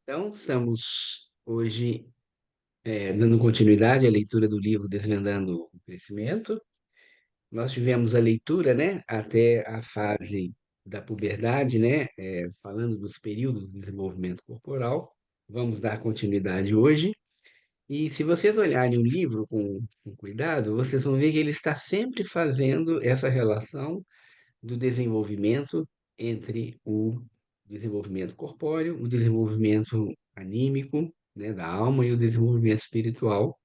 Então, estamos hoje dando continuidade à leitura do livro Desvendando o Crescimento. Nós tivemos a leitura, né, até a fase da puberdade, né, falando dos períodos de desenvolvimento corporal. Vamos dar continuidade hoje. E se vocês olharem o livro com cuidado, vocês vão ver que ele está sempre fazendo essa relação do desenvolvimento entre o desenvolvimento corpóreo, o desenvolvimento anímico, né, da alma e o desenvolvimento espiritual.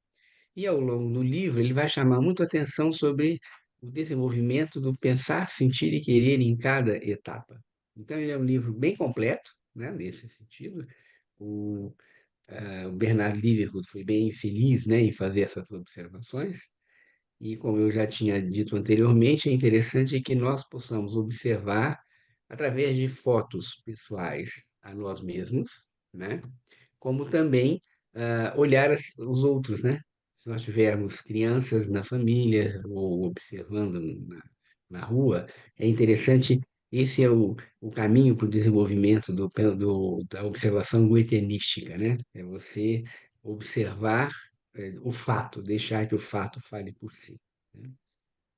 E ao longo do livro, ele vai chamar muito atenção sobre o desenvolvimento do pensar, sentir e querer em cada etapa. Então, ele é um livro bem completo, né, nesse sentido. O, o Bernard Liverwood foi bem feliz, né, em fazer essas observações. E como eu já tinha dito anteriormente, é interessante que nós possamos observar, através de fotos pessoais a nós mesmos, né? Como também olhar os outros, né? Se nós tivermos crianças na família ou observando na rua, é interessante, esse é o caminho para o desenvolvimento da observação goethenística, né? É você observar o fato, deixar que o fato fale por si, né?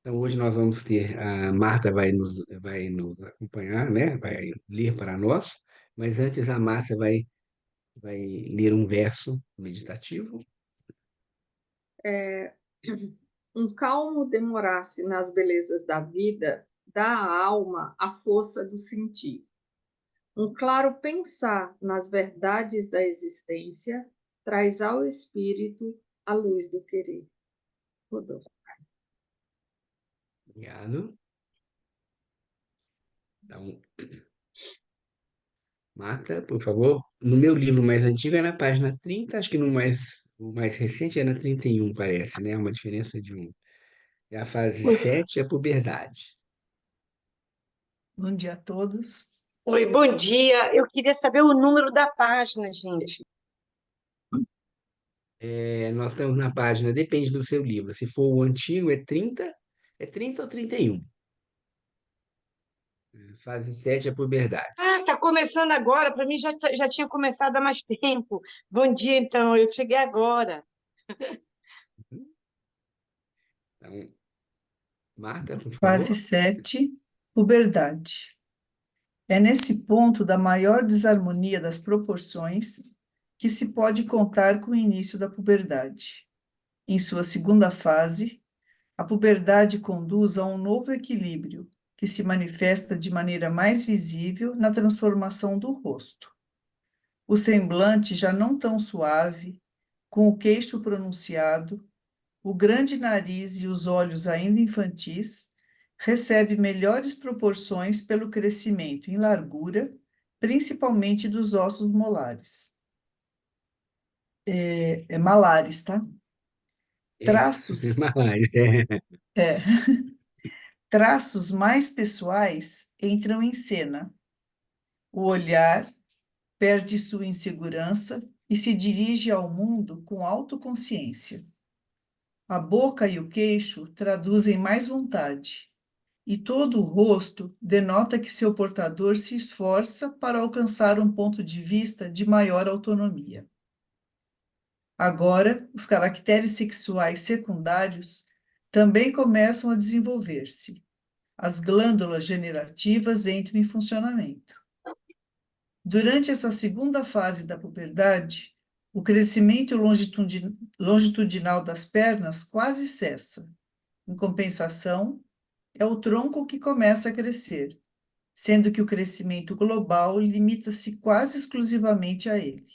Então, hoje nós vamos ter, a Marta vai nos acompanhar, né? Vai ler para nós, mas antes a Marta vai ler um verso meditativo. É, um calmo demorar-se nas belezas da vida dá à alma a força do sentir. Um claro pensar nas verdades da existência traz ao espírito a luz do querer. Rodolfo. Obrigado. Então, Marta, por favor. No meu livro mais antigo é na página 30, acho que o mais recente é na 31, parece, né? Uma diferença de um. É a fase Oi, 7, a puberdade. bom dia a todos. Oi, bom dia. Eu queria saber o número da página, gente. Nós estamos na página, depende do seu livro. Se for o antigo, é 30 ou 31. Fase 7, a puberdade. Ah, tá começando agora. Para mim já tinha começado há mais tempo. Bom dia, então. Eu cheguei agora. Então, Marta, por Fase favor. 7, puberdade. É nesse ponto da maior desarmonia das proporções que se pode contar com o início da puberdade. Em sua segunda fase, a puberdade conduz a um novo equilíbrio, que se manifesta de maneira mais visível na transformação do rosto. O semblante já não tão suave, com o queixo pronunciado, o grande nariz e os olhos ainda infantis, recebe melhores proporções pelo crescimento em largura, principalmente dos ossos molares. Malares, tá? Traços, Malária. é, traços mais pessoais entram em cena. O olhar perde sua insegurança e se dirige ao mundo com autoconsciência. A boca e o queixo traduzem mais vontade, e todo o rosto denota que seu portador se esforça para alcançar um ponto de vista de maior autonomia. Agora, os caracteres sexuais secundários também começam a desenvolver-se. As glândulas generativas entram em funcionamento. Durante essa segunda fase da puberdade, o crescimento longitudinal das pernas quase cessa. Em compensação, é o tronco que começa a crescer, sendo que o crescimento global limita-se quase exclusivamente a ele.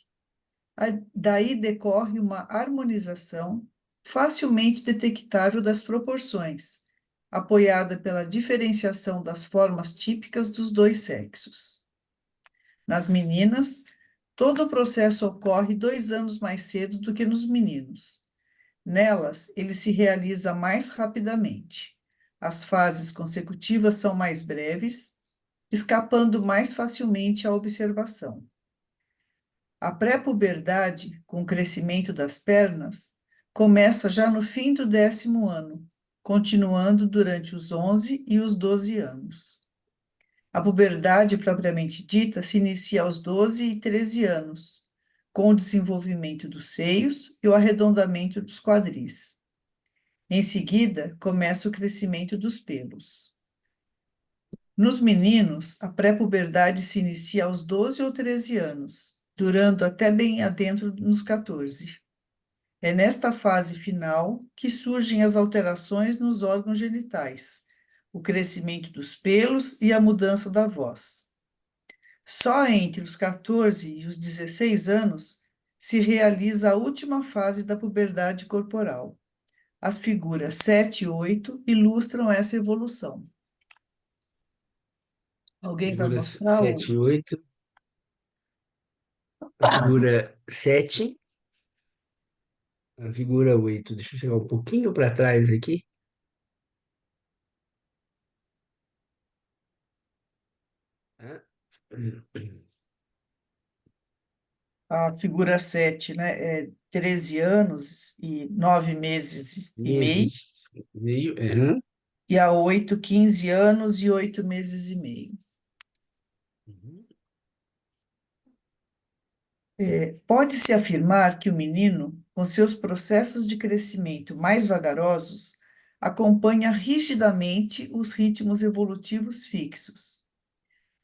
Daí decorre uma harmonização facilmente detectável das proporções, apoiada pela diferenciação das formas típicas dos dois sexos. Nas meninas, todo o processo ocorre 2 anos mais cedo do que nos meninos. Nelas, ele se realiza mais rapidamente. As fases consecutivas são mais breves, escapando mais facilmente à observação. A pré-puberdade, com o crescimento das pernas, começa já no fim do 10º ano, continuando durante os 11 e os 12 anos. A puberdade propriamente dita se inicia aos 12 e 13 anos, com o desenvolvimento dos seios e o arredondamento dos quadris. Em seguida, começa o crescimento dos pelos. Nos meninos, a pré-puberdade se inicia aos 12 ou 13 anos, durando até bem adentro nos 14. É nesta fase final que surgem as alterações nos órgãos genitais, o crescimento dos pelos e a mudança da voz. Só entre os 14 e os 16 anos se realiza a última fase da puberdade corporal. As figuras 7 e 8 ilustram essa evolução. Alguém vai Figuras mostrar 7 o. e 8. A figura 7, a figura 8. Deixa eu chegar um pouquinho para trás aqui. Ah, A figura 7, né, é 13 anos e 9 meses e meio, meses, meio. Aham. e a 8, 15 anos e 8 meses e meio. Uhum. Pode-se afirmar que o menino, com seus processos de crescimento mais vagarosos, acompanha rigidamente os ritmos evolutivos fixos.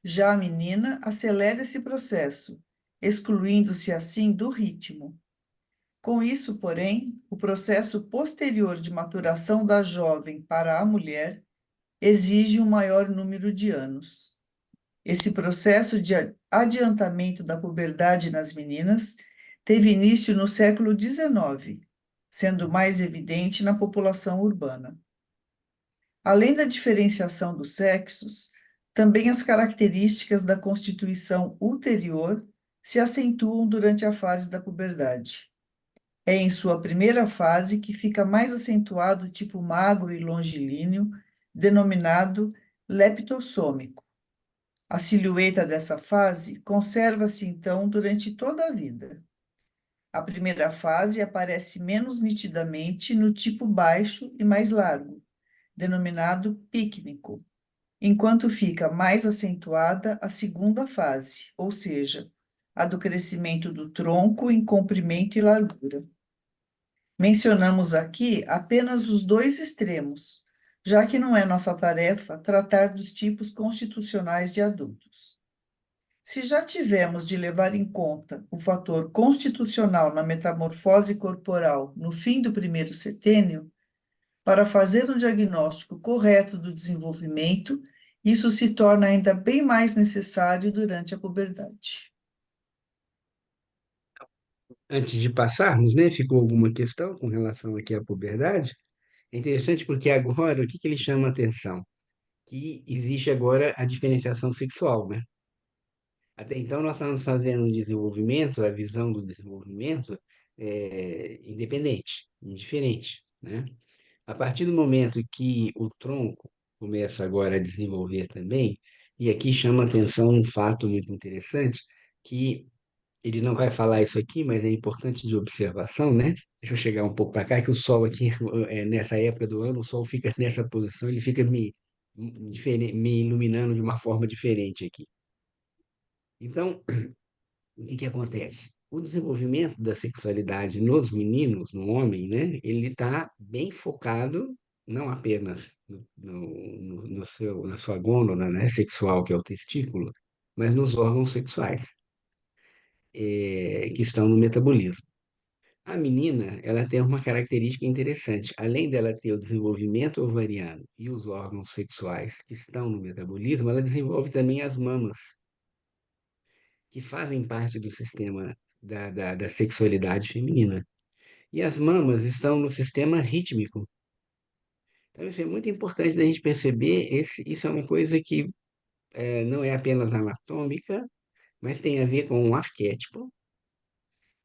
Já a menina acelera esse processo, excluindo-se assim do ritmo. Com isso, porém, o processo posterior de maturação da jovem para a mulher exige um maior número de anos. Esse processo de adiantamento da puberdade nas meninas teve início no século XIX, sendo mais evidente na população urbana. Além da diferenciação dos sexos, também as características da constituição ulterior se acentuam durante a fase da puberdade. É em sua primeira fase que fica mais acentuado o tipo magro e longilíneo, denominado leptossômico. A silhueta dessa fase conserva-se então durante toda a vida. A primeira fase aparece menos nitidamente no tipo baixo e mais largo, denominado pícnico, enquanto fica mais acentuada a segunda fase, ou seja, a do crescimento do tronco em comprimento e largura. Mencionamos aqui apenas os dois extremos, já que não é nossa tarefa tratar dos tipos constitucionais de adultos. Se já tivemos de levar em conta o fator constitucional na metamorfose corporal no fim do primeiro setênio, para fazer um diagnóstico correto do desenvolvimento, isso se torna ainda bem mais necessário durante a puberdade. Antes de passarmos, né, ficou alguma questão com relação aqui à puberdade? É interessante porque agora, o que que ele chama a atenção? Que existe agora a diferenciação sexual, né? Até então, nós estamos fazendo um desenvolvimento, a visão do desenvolvimento independente, indiferente, né? A partir do momento que o tronco começa agora a desenvolver também, e aqui chama atenção um fato muito interessante, que ele não vai falar isso aqui, mas é importante de observação, né? Deixa eu chegar um pouco para cá, que o sol aqui, nessa época do ano, o sol fica nessa posição, ele fica me iluminando de uma forma diferente aqui. Então, o que que acontece? O desenvolvimento da sexualidade nos meninos, no homem, né? Ele está bem focado, não apenas na sua gônada, né, sexual, que é o testículo, mas nos órgãos sexuais, que estão no metabolismo. A menina, ela tem uma característica interessante. Além dela ter o desenvolvimento ovariano e os órgãos sexuais que estão no metabolismo, ela desenvolve também as mamas, que fazem parte do sistema da sexualidade feminina. E as mamas estão no sistema rítmico. Então, isso é muito importante da gente perceber. Isso é uma coisa que não é apenas anatômica, mas tem a ver com um arquétipo.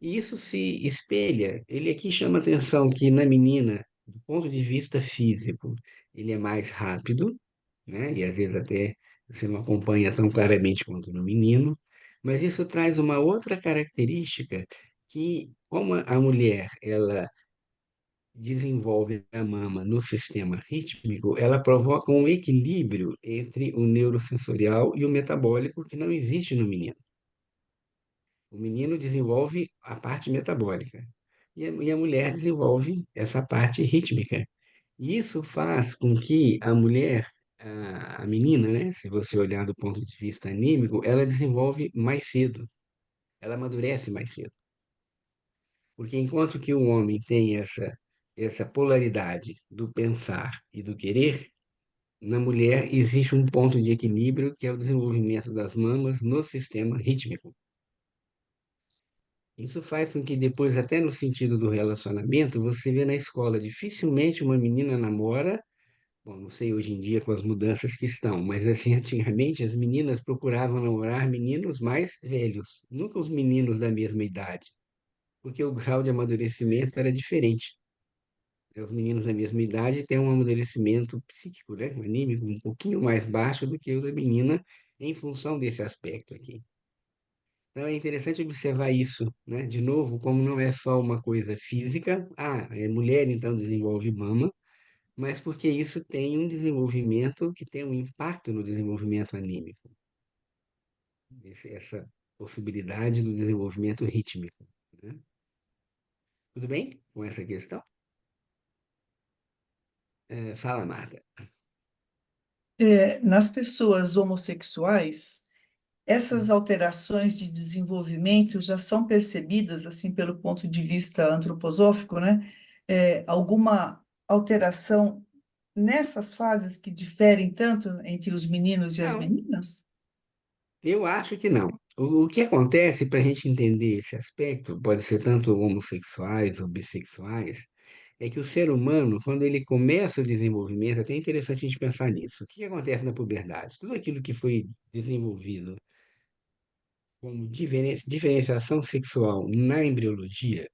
E isso se espelha. Ele aqui chama atenção que na menina, do ponto de vista físico, ele é mais rápido, né? E às vezes até você não acompanha tão claramente quanto no menino, mas isso traz uma outra característica que, como a mulher, ela desenvolve a mama no sistema rítmico, ela provoca um equilíbrio entre o neurosensorial e o metabólico que não existe no menino. O menino desenvolve a parte metabólica e a mulher desenvolve essa parte rítmica. E isso faz com que a mulher, a menina, né, se você olhar do ponto de vista anímico, ela desenvolve mais cedo, ela amadurece mais cedo. Porque enquanto que o homem tem essa polaridade do pensar e do querer, na mulher existe um ponto de equilíbrio que é o desenvolvimento das mamas no sistema rítmico. Isso faz com que depois, até no sentido do relacionamento, você vê na escola, dificilmente uma menina namora. Bom, não sei hoje em dia com as mudanças que estão, mas assim, antigamente as meninas procuravam namorar meninos mais velhos, nunca os meninos da mesma idade, porque o grau de amadurecimento era diferente. Os meninos da mesma idade têm um amadurecimento psíquico, né, anímico, um pouquinho mais baixo do que o da menina, em função desse aspecto aqui. Então é interessante observar isso, né? De novo, como não é só uma coisa física, é mulher então desenvolve mama, mas porque isso tem um desenvolvimento que tem um impacto no desenvolvimento anímico, essa possibilidade do desenvolvimento rítmico, né? Tudo bem com essa questão? Fala, Marta. Nas pessoas homossexuais, essas Hum. alterações de desenvolvimento já são percebidas, assim, pelo ponto de vista antroposófico, né? Alguma alteração nessas fases que diferem tanto entre os meninos e as Não, meninas? eu acho que não. O que acontece para a gente entender esse aspecto, pode ser tanto homossexuais ou bissexuais, é que o ser humano, quando ele começa o desenvolvimento, é até interessante a gente pensar nisso. O que acontece na puberdade? Tudo aquilo que foi desenvolvido como diferenciação sexual na embriologia,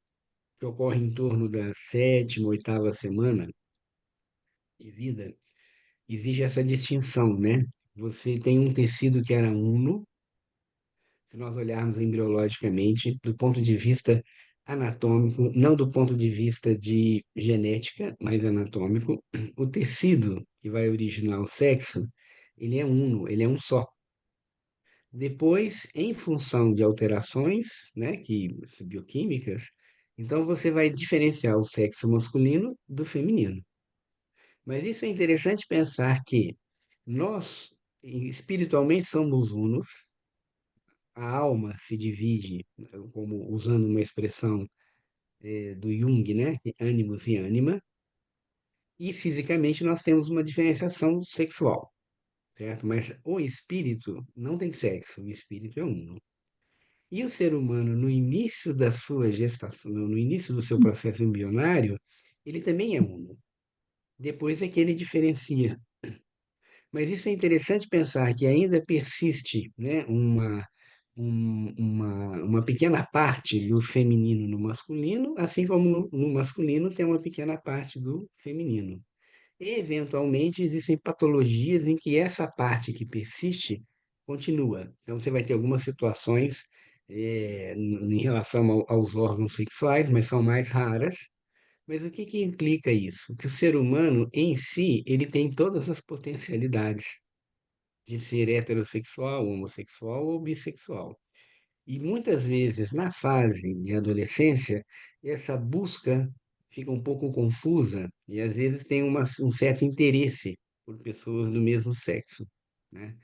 que ocorre em torno da sétima, oitava semana de vida, exige essa distinção, né? Você tem um tecido que era uno, se nós olharmos embriologicamente, do ponto de vista anatômico, não do ponto de vista de genética, mas anatômico, o tecido que vai originar o sexo, ele é uno, ele é um só. Depois, em função de alterações, né, bioquímicas, então você vai diferenciar o sexo masculino do feminino. Mas isso é interessante pensar que nós espiritualmente somos unos, a alma se divide, como usando uma expressão do Jung, né, ânimos e ânima, e fisicamente nós temos uma diferenciação sexual, certo? Mas o espírito não tem sexo, o espírito é uno. E o ser humano, no início da sua gestação, no início do seu processo embrionário, ele também é uno. Depois é que ele diferencia. Mas isso é interessante pensar que ainda persiste, né, uma pequena parte do feminino no masculino, assim como no masculino tem uma pequena parte do feminino. Eventualmente, existem patologias em que essa parte que persiste continua. Então, você vai ter algumas situações em relação aos órgãos sexuais, mas são mais raras. Mas o que que implica isso? Que o ser humano, em si, ele tem todas as potencialidades de ser heterossexual, homossexual ou bissexual. E muitas vezes, na fase de adolescência, essa busca fica um pouco confusa e às vezes tem um certo interesse por pessoas do mesmo sexo, né?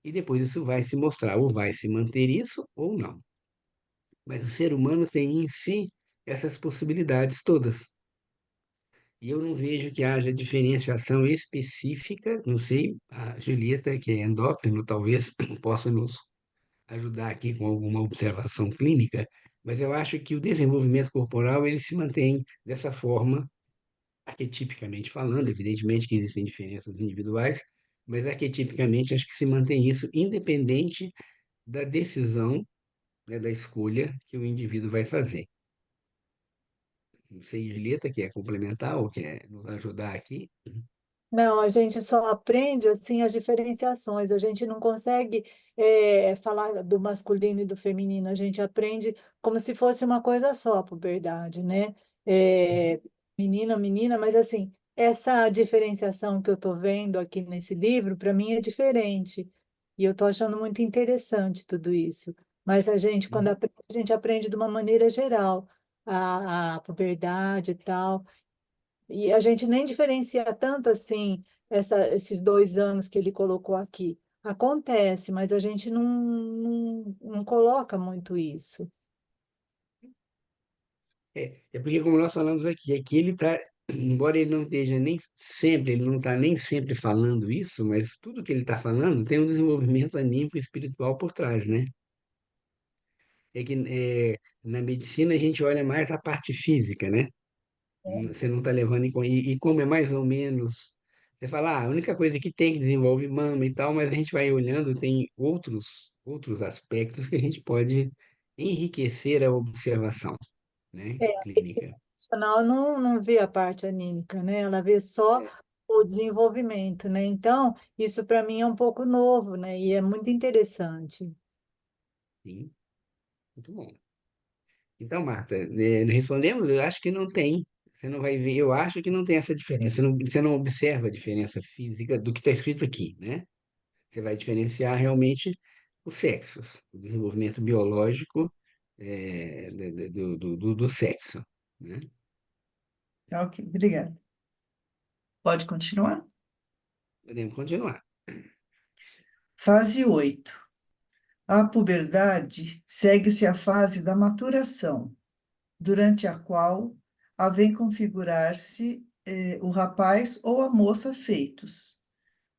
E depois isso vai se mostrar, ou vai se manter isso ou não. Mas o ser humano tem em si essas possibilidades todas. E eu não vejo que haja diferenciação específica, não sei, a Julieta, que é endócrino, talvez possa nos ajudar aqui com alguma observação clínica, mas eu acho que o desenvolvimento corporal ele se mantém dessa forma, arquetipicamente falando, evidentemente que existem diferenças individuais, mas arquetipicamente acho que se mantém isso independente da decisão, né, da escolha que o indivíduo vai fazer. Não sei, Julieta, quer complementar ou quer nos ajudar aqui? Não, a gente só aprende assim as diferenciações. A gente não consegue falar do masculino e do feminino. A gente aprende como se fosse uma coisa só, a puberdade, né? É, menina, menina, mas assim, essa diferenciação que eu estou vendo aqui nesse livro, para mim é diferente. E eu estou achando muito interessante tudo isso. Mas a gente, quando Uhum. aprende, a gente aprende de uma maneira geral a puberdade e tal. E a gente nem diferencia tanto assim esses 2 anos que ele colocou aqui. Acontece, mas a gente não coloca muito isso. É porque, como nós falamos aqui ele está, embora ele não esteja nem sempre, ele não está nem sempre falando isso, mas tudo que ele está falando tem um desenvolvimento anímico e espiritual por trás, né? Na medicina a gente olha mais a parte física, né? Você não está levando em conta. E como é mais ou menos. Você fala, a única coisa que tem que desenvolve mama e tal, mas a gente vai olhando, tem outros aspectos que a gente pode enriquecer a observação, né? É, a medicina Clínica. tradicional não vê a parte anímica, né? Ela vê só É, o desenvolvimento, né? Então, isso para mim é um pouco novo, né? E é muito interessante. sim, muito bom. Então, Marta, respondemos, eu acho que não tem. Você não vai ver, eu acho que não tem essa diferença. Você não observa a diferença física do que está escrito aqui, né? Você vai diferenciar realmente os sexos, o desenvolvimento biológico do sexo, né? Ok, obrigada. Pode continuar? Podemos continuar. Fase 8. A puberdade segue-se a fase da maturação, durante a qual vem configurar-se o rapaz ou a moça feitos.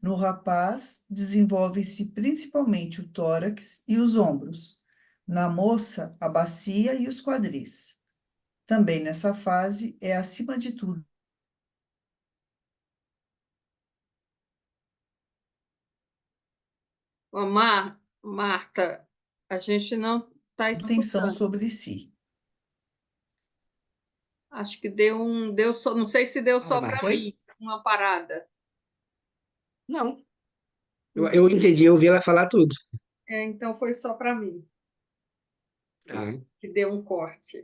No rapaz, desenvolvem-se principalmente o tórax e os ombros. Na moça, a bacia e os quadris. Também nessa fase é, acima de tudo, Ô, Marta, a gente não está atenção escutando. sobre si. Acho que deu só, não sei se deu Fala só para baixo. Foi? mim uma parada. Não, eu entendi, eu ouvi ela falar tudo. Então foi só para mim Tá. que deu um corte.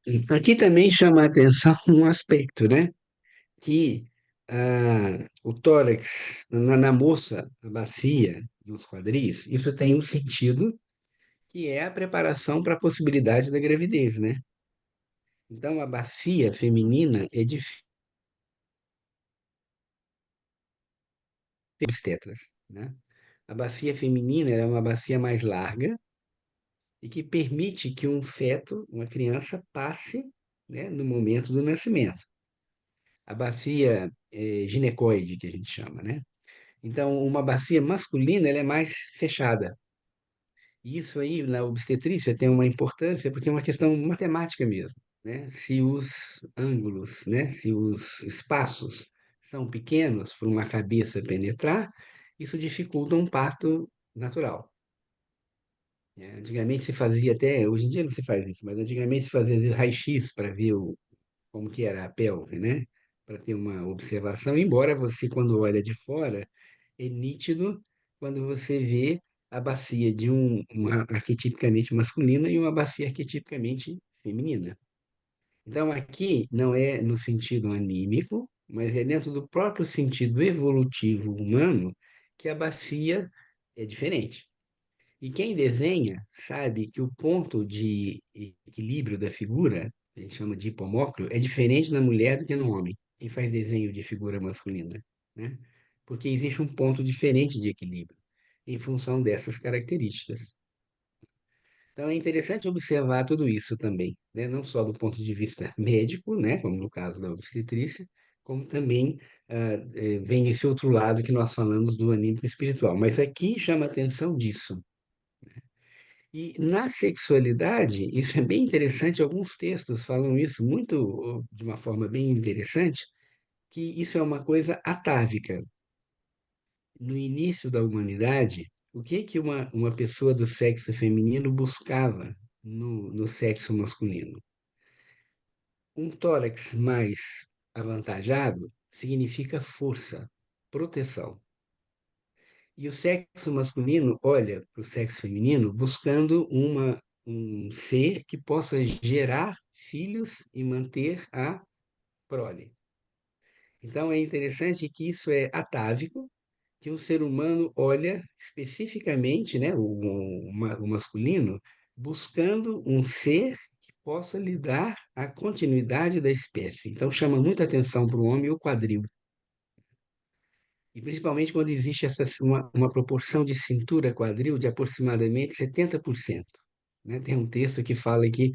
Então, aqui também chama a atenção um aspecto, né? Que o tórax, na moça, a bacia e os quadris, isso tem um sentido que é a preparação para a possibilidade da gravidez, né? Então, a bacia feminina é difícil para obstetras, né? A bacia feminina é uma bacia mais larga e que permite que um feto, uma criança, passe, né, no momento do nascimento. A bacia ginecoide, que a gente chama, né? Então, uma bacia masculina, ela é mais fechada. E isso aí, na obstetrícia, tem uma importância porque é uma questão matemática mesmo, né? Se os ângulos, né, se os espaços são pequenos para uma cabeça penetrar, isso dificulta um parto natural, né? Antigamente se fazia até, hoje em dia não se faz isso, mas antigamente se fazia às vezes, raio-x para ver como que era a pelve, né? Para ter uma observação, embora você, quando olha de fora, é nítido quando você vê a bacia de uma arquetipicamente masculina e uma bacia arquetipicamente feminina. Então, aqui não é no sentido anímico, mas é dentro do próprio sentido evolutivo humano que a bacia é diferente. E quem desenha sabe que o ponto de equilíbrio da figura, a gente chama de hipomócrio, é diferente na mulher do que no homem. Quem faz desenho de figura masculina, né? Porque existe um ponto diferente de equilíbrio em função dessas características. Então é interessante observar tudo isso também, né? Não só do ponto de vista médico, né? Como no caso da obstetrícia, como também vem esse outro lado que nós falamos do anímico espiritual. Mas aqui chama a atenção disso. E na sexualidade, isso é bem interessante, alguns textos falam isso muito de uma forma bem interessante, que isso é uma coisa atávica. No início da humanidade, o que que uma pessoa do sexo feminino buscava no sexo masculino? Um tórax mais avantajado significa força, proteção. E o sexo masculino olha para o sexo feminino buscando um ser que possa gerar filhos e manter a prole. Então é interessante que isso é atávico, que o ser humano olha especificamente, né, o masculino, buscando um ser que possa lhe dar a continuidade da espécie. Então chama muita atenção para o homem o quadril. E principalmente quando existe uma proporção de cintura-quadril de aproximadamente 70%. Né? Tem um texto que fala que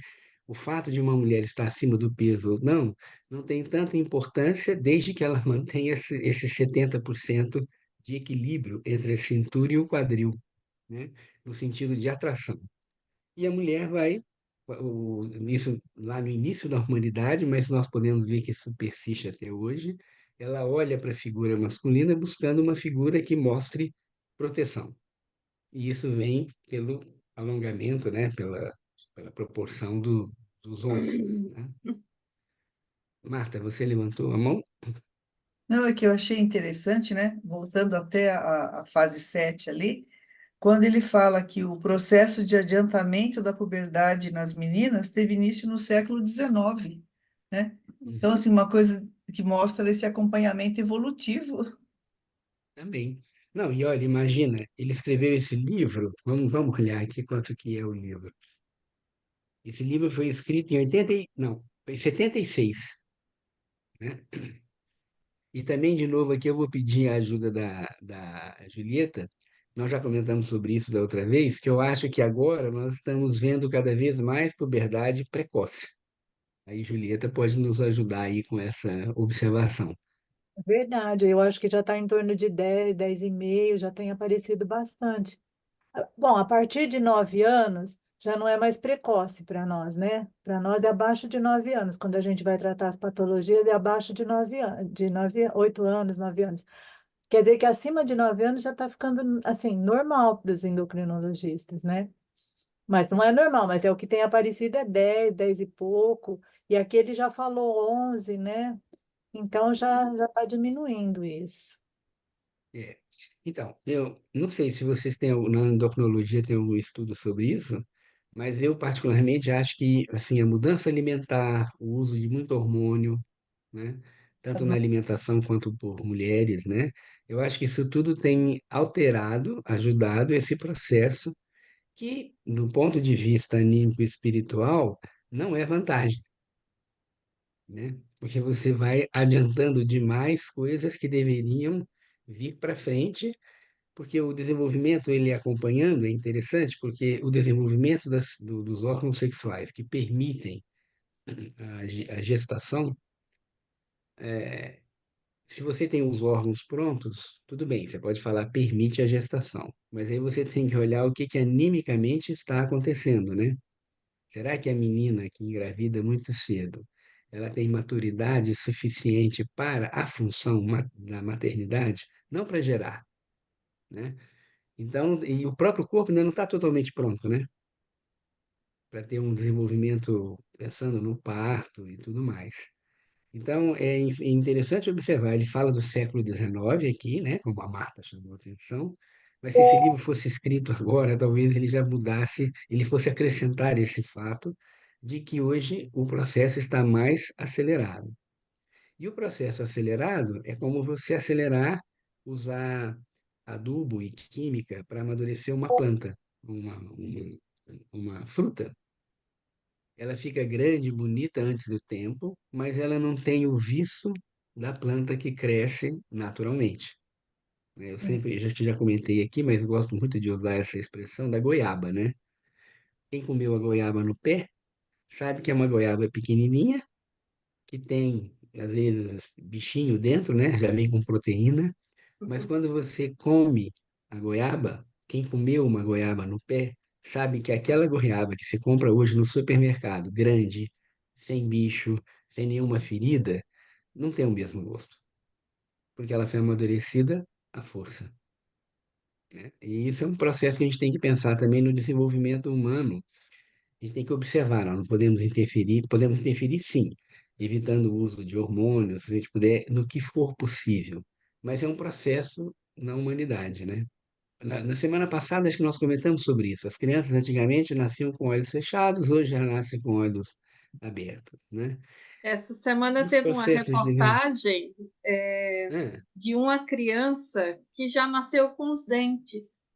o fato de uma mulher estar acima do peso ou não, não tem tanta importância desde que ela mantenha esse 70% de equilíbrio entre a cintura e o quadril, né? No sentido de atração. E a mulher vai, isso lá no início da humanidade, mas nós podemos ver que isso persiste até hoje, ela olha para a figura masculina buscando uma figura que mostre proteção. E isso vem pelo alongamento, né? Pela proporção dos ombros, né? Marta, você levantou a mão? Não, é que eu achei interessante, né? Voltando até a fase 7 ali, quando ele fala que o processo de adiantamento da puberdade nas meninas teve início no século XIX, né? Então, Uhum, assim, uma coisa que mostra esse acompanhamento evolutivo. também. Não, e olha, imagina, ele escreveu esse livro, vamos olhar aqui quanto que é o livro. Esse livro foi escrito em 80, não, foi 76, né? E também, de novo, aqui eu vou pedir a ajuda da Julieta. Nós já comentamos sobre isso da outra vez, que eu acho que agora nós estamos vendo cada vez mais puberdade precoce. Aí, Julieta pode nos ajudar aí com essa observação. Verdade, eu acho que já está em torno de 10, 10,5, já tem aparecido bastante. Bom, a partir de 9 anos já não é mais precoce para nós, né? Para nós é abaixo de 9 anos. Quando a gente vai tratar as patologias, é abaixo de 9 anos, 8 anos, 9 anos. Quer dizer que acima de 9 anos já está ficando, assim, normal para os endocrinologistas, né? Mas não é normal, mas é o que tem aparecido é 10, 10 e pouco. E aqui ele já falou 11, né? Então já está diminuindo isso. É. Então, eu não sei se vocês têm, na endocrinologia tem algum estudo sobre isso, mas eu particularmente acho que, assim, a mudança alimentar, o uso de muito hormônio, né? Tanto na alimentação quanto por mulheres, né? Eu acho que isso tudo tem alterado, ajudado esse processo que, do ponto de vista anímico e espiritual, não é vantagem, né? Porque você vai adiantando demais coisas que deveriam vir para frente, porque o desenvolvimento, ele acompanhando, é interessante, porque o desenvolvimento dos órgãos sexuais que permitem a gestação, se você tem os órgãos prontos, tudo bem, você pode falar permite a gestação, mas aí você tem que olhar o que que animicamente está acontecendo, né? Será que a menina que engravida muito cedo, ela tem maturidade suficiente para a função da maternidade? Não para gerar, né? Então, e o próprio corpo ainda não está totalmente pronto, né? Para ter um desenvolvimento pensando no parto e tudo mais. Então, é interessante observar, ele fala do século XIX aqui, né, como a Marta chamou a atenção, mas se esse livro fosse escrito agora, talvez ele já mudasse, ele fosse acrescentar esse fato de que hoje o processo está mais acelerado. E o processo acelerado é como você acelerar, usar adubo e química para amadurecer uma planta, uma fruta. Ela fica grande, bonita antes do tempo, mas ela não tem o viço da planta que cresce naturalmente, né? Eu sempre, já comentei aqui, mas gosto muito de usar essa expressão da goiaba, né? Quem comeu a goiaba no pé sabe que é uma goiaba pequenininha, que tem, às vezes, bichinho dentro, né? Já vem com proteína, mas quando você come a goiaba, quem comeu uma goiaba no pé, sabe que aquela goiaba que se compra hoje no supermercado, grande, sem bicho, sem nenhuma ferida, não tem o mesmo gosto, porque ela foi amadurecida à força, né? E isso é um processo que a gente tem que pensar também no desenvolvimento humano. A gente tem que observar, não podemos interferir sim, evitando o uso de hormônios, se a gente puder, no que for possível. Mas é um processo na humanidade, né? Na semana passada, acho que nós comentamos sobre isso. As crianças antigamente nasciam com olhos fechados, hoje já nascem com olhos abertos, né? Essa semana Dos teve uma processos de desenvolvimento. reportagem Ah, de uma criança que já nasceu com os dentes.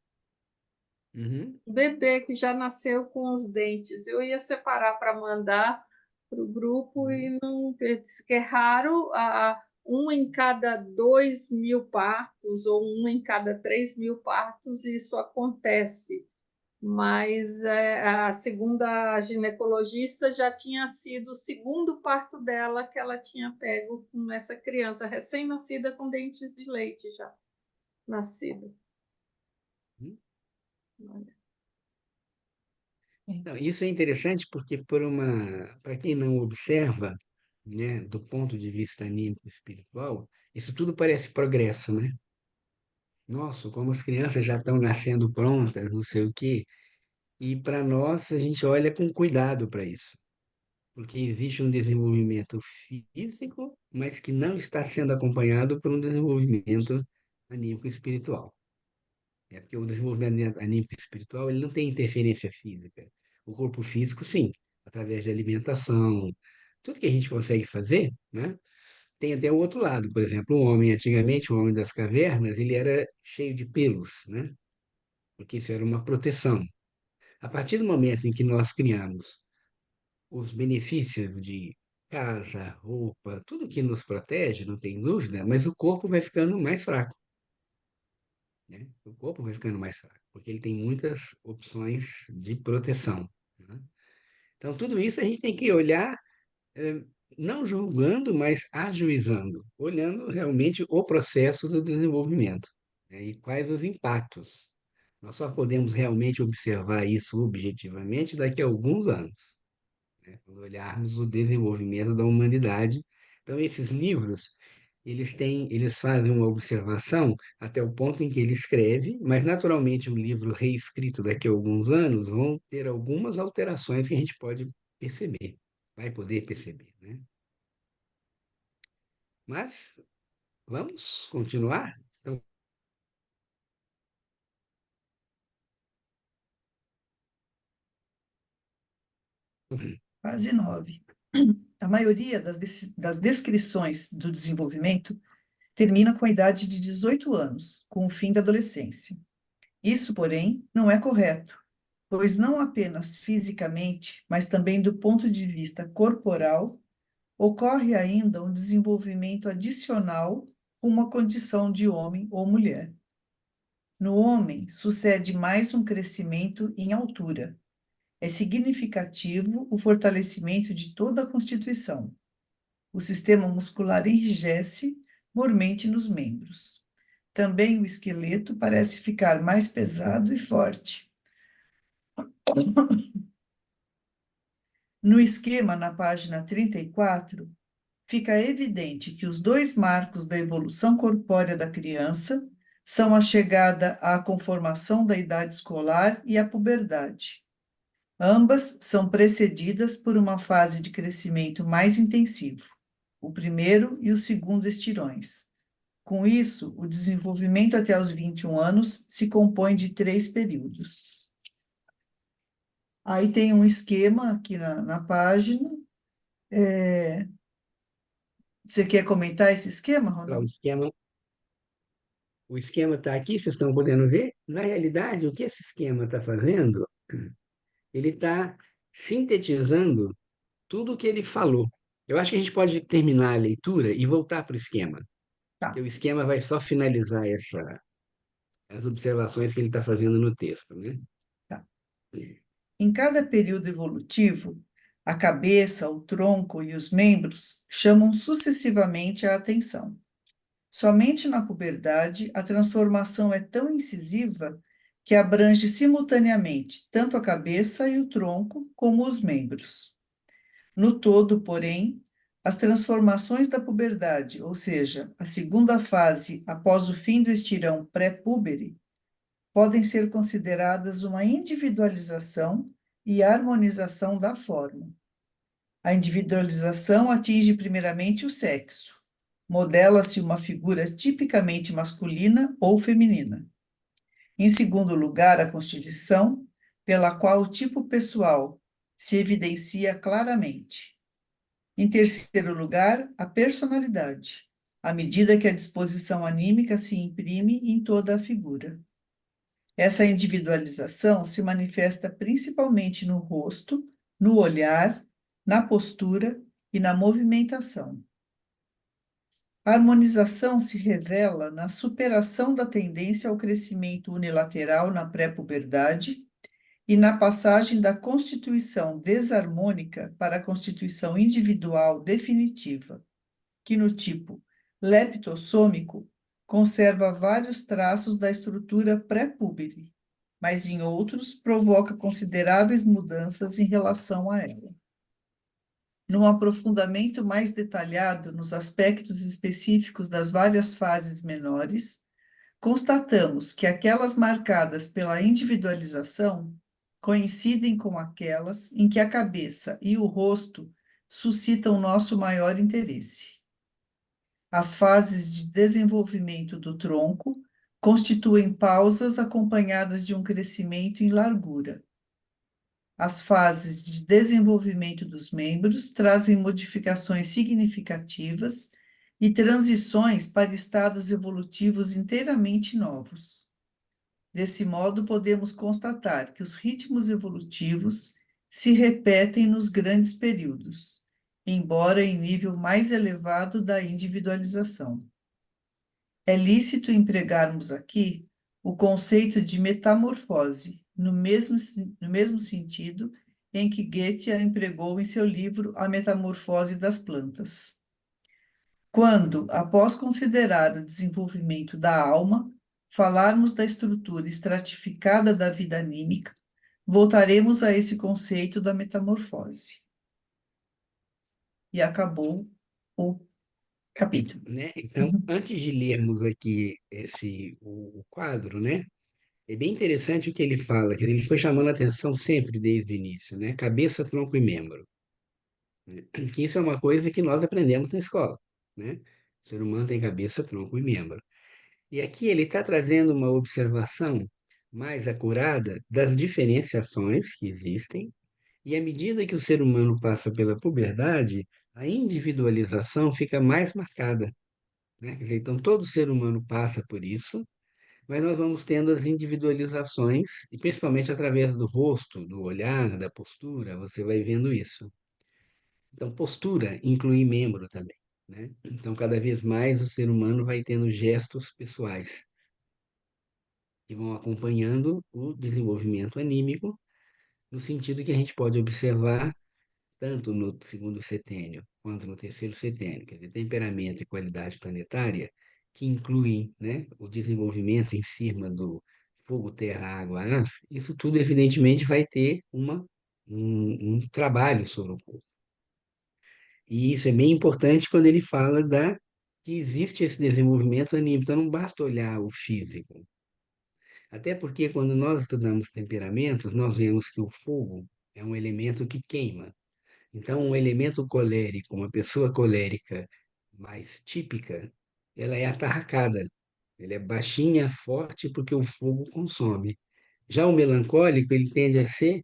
uhum, Um bebê que já nasceu com os dentes. Eu ia separar para mandar para o grupo uhum. e não disse que é raro, um em cada 2.000 partos ou um em cada 3.000 partos, isso acontece. Mas a segunda ginecologista já tinha sido o segundo parto dela que ela tinha pego com essa criança recém-nascida com dentes de leite já nascida. Uhum. Olha. Não, isso é interessante porque para quem não observa, né, do ponto de vista anímico espiritual, isso tudo parece progresso, né? Nossa, como as crianças já estão nascendo prontas, não sei o quê. E para nós, a gente olha com cuidado para isso, porque existe um desenvolvimento físico, mas que não está sendo acompanhado por um desenvolvimento anímico espiritual. É porque o desenvolvimento anímico espiritual, ele não tem interferência física. O corpo físico, sim, através de alimentação, tudo que a gente consegue fazer, né? Tem até o outro lado, por exemplo, o homem, antigamente, o homem das cavernas, ele era cheio de pelos, né? Porque isso era uma proteção. A partir do momento em que nós criamos os benefícios de casa, roupa, tudo que nos protege, não tem dúvida, mas o corpo vai ficando mais fraco, né? O corpo vai ficando mais fraco, porque ele tem muitas opções de proteção, né? Então, tudo isso a gente tem que olhar, eh, não julgando, mas ajuizando, olhando realmente o processo do desenvolvimento, né? E quais os impactos. Nós só podemos realmente observar isso objetivamente daqui a alguns anos, né? Quando olharmos o desenvolvimento da humanidade. Então, esses livros, eles fazem uma observação até o ponto em que ele escreve, mas naturalmente um livro reescrito daqui a alguns anos vão ter algumas alterações que a gente pode perceber, vai poder perceber, né? Mas vamos continuar? Então, Fase 9. A maioria das descrições do desenvolvimento termina com a idade de 18 anos, com o fim da adolescência. Isso, porém, não é correto, pois não apenas fisicamente, mas também do ponto de vista corporal, ocorre ainda um desenvolvimento adicional com uma condição de homem ou mulher. No homem, sucede mais um crescimento em altura. É significativo o fortalecimento de toda a constituição. O sistema muscular enrijece, mormente nos membros. Também o esqueleto parece ficar mais pesado e forte. No esquema, na página 34, fica evidente que os dois marcos da evolução corpórea da criança são a chegada à conformação da idade escolar e a puberdade. Ambas são precedidas por uma fase de crescimento mais intensivo, o primeiro e o segundo estirões. Com isso, o desenvolvimento até os 21 anos se compõe de 3 períodos. Aí tem um esquema aqui na página. Você quer comentar esse esquema, o Ronaldo? esquema, o esquema está aqui, vocês estão podendo ver? Na realidade, o que esse esquema está fazendo, ele está sintetizando tudo o que ele falou. Eu acho que a gente pode terminar a leitura e voltar para o esquema, porque Tá, o esquema vai só finalizar as observações que ele está fazendo no texto, né? tá. Em cada período evolutivo, a cabeça, o tronco e os membros chamam sucessivamente a atenção. Somente na puberdade, a transformação é tão incisiva que abrange simultaneamente tanto a cabeça e o tronco como os membros. No todo, porém, as transformações da puberdade, ou seja, a segunda fase após o fim do estirão pré-púbere, podem ser consideradas uma individualização e harmonização da forma. A individualização atinge primeiramente o sexo. Modela-se uma figura tipicamente masculina ou feminina. Em segundo lugar, a constituição, pela qual o tipo pessoal se evidencia claramente. Em terceiro lugar, a personalidade, à medida que a disposição anímica se imprime em toda a figura. Essa individualização se manifesta principalmente no rosto, no olhar, na postura e na movimentação. A harmonização se revela na superação da tendência ao crescimento unilateral na pré-puberdade e na passagem da constituição desarmônica para a constituição individual definitiva, que no tipo leptossômico conserva vários traços da estrutura pré-púbere, mas em outros provoca consideráveis mudanças em relação a ela. Num aprofundamento mais detalhado nos aspectos específicos das várias fases menores, constatamos que aquelas marcadas pela individualização coincidem com aquelas em que a cabeça e o rosto suscitam nosso maior interesse. As fases de desenvolvimento do tronco constituem pausas acompanhadas de um crescimento em largura. As fases de desenvolvimento dos membros trazem modificações significativas e transições para estados evolutivos inteiramente novos. Desse modo, podemos constatar que os ritmos evolutivos se repetem nos grandes períodos, embora em nível mais elevado da individualização. É lícito empregarmos aqui o conceito de metamorfose, no mesmo sentido em que Goethe a empregou em seu livro A Metamorfose das Plantas. Quando, após considerar o desenvolvimento da alma, falarmos da estrutura estratificada da vida anímica, voltaremos a esse conceito da metamorfose. E acabou o capítulo. Né? Então, antes de lermos aqui o quadro, né? É bem interessante o que ele fala, que ele foi chamando a atenção sempre desde o início, né? Cabeça, tronco e membro. Né? Que isso é uma coisa que nós aprendemos na escola, né? O ser humano tem cabeça, tronco e membro. E aqui ele está trazendo uma observação mais acurada das diferenciações que existem, e à medida que o ser humano passa pela puberdade, a individualização fica mais marcada, né? Quer dizer, então todo ser humano passa por isso, mas nós vamos tendo as individualizações, e principalmente através do rosto, do olhar, da postura, você vai vendo isso. Então, postura inclui membro também, né? Então, cada vez mais o ser humano vai tendo gestos pessoais que vão acompanhando o desenvolvimento anímico, no sentido que a gente pode observar tanto no segundo setênio quanto no terceiro setênio, quer dizer, temperamento e qualidade planetária, que incluem, né, o desenvolvimento em cima do fogo, terra, água, ar, isso tudo, evidentemente, vai ter um trabalho sobre o corpo. E isso é bem importante quando ele fala que existe esse desenvolvimento anímico, então não basta olhar o físico. Até porque quando nós estudamos temperamentos, nós vemos que o fogo é um elemento que queima. Então, um elemento colérico, uma pessoa colérica mais típica, ela é atarracada. Ela é baixinha, forte, porque o fogo consome. Já o melancólico, ele tende a ser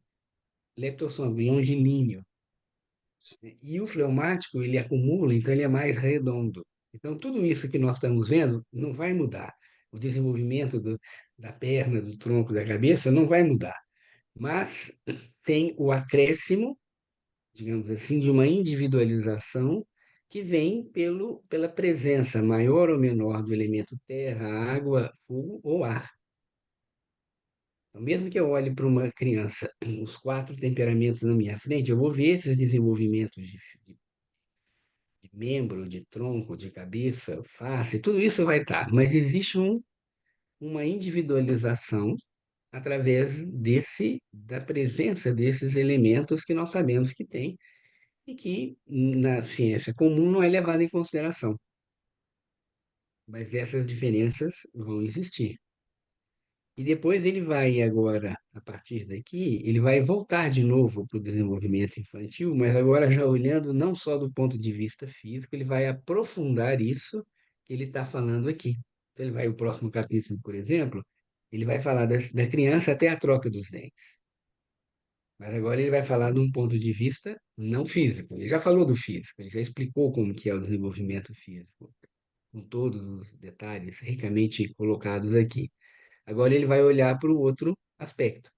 leptossômico, longilíneo. E o fleumático, ele acumula, então ele é mais redondo. Então, tudo isso que nós estamos vendo não vai mudar. O desenvolvimento da perna, do tronco, da cabeça não vai mudar. Mas tem o acréscimo, digamos assim, de uma individualização que vem pela presença maior ou menor do elemento terra, água, fogo ou ar. Então, mesmo que eu olhe para uma criança, os quatro temperamentos na minha frente, eu vou ver esses desenvolvimentos de membro, de tronco, de cabeça, face, tudo isso vai estar, mas existe uma individualização através da presença desses elementos que nós sabemos que tem e que na ciência comum não é levado em consideração. Mas essas diferenças vão existir. E depois ele vai agora, a partir daqui, ele vai voltar de novo para o desenvolvimento infantil, mas agora já olhando não só do ponto de vista físico, ele vai aprofundar isso que ele está falando aqui. Então ele vai, o próximo capítulo, por exemplo, ele vai falar da criança até a troca dos dentes. Mas agora ele vai falar de um ponto de vista não físico. Ele já falou do físico, ele já explicou como que é o desenvolvimento físico, com todos os detalhes ricamente colocados aqui. Agora ele vai olhar para o outro aspecto.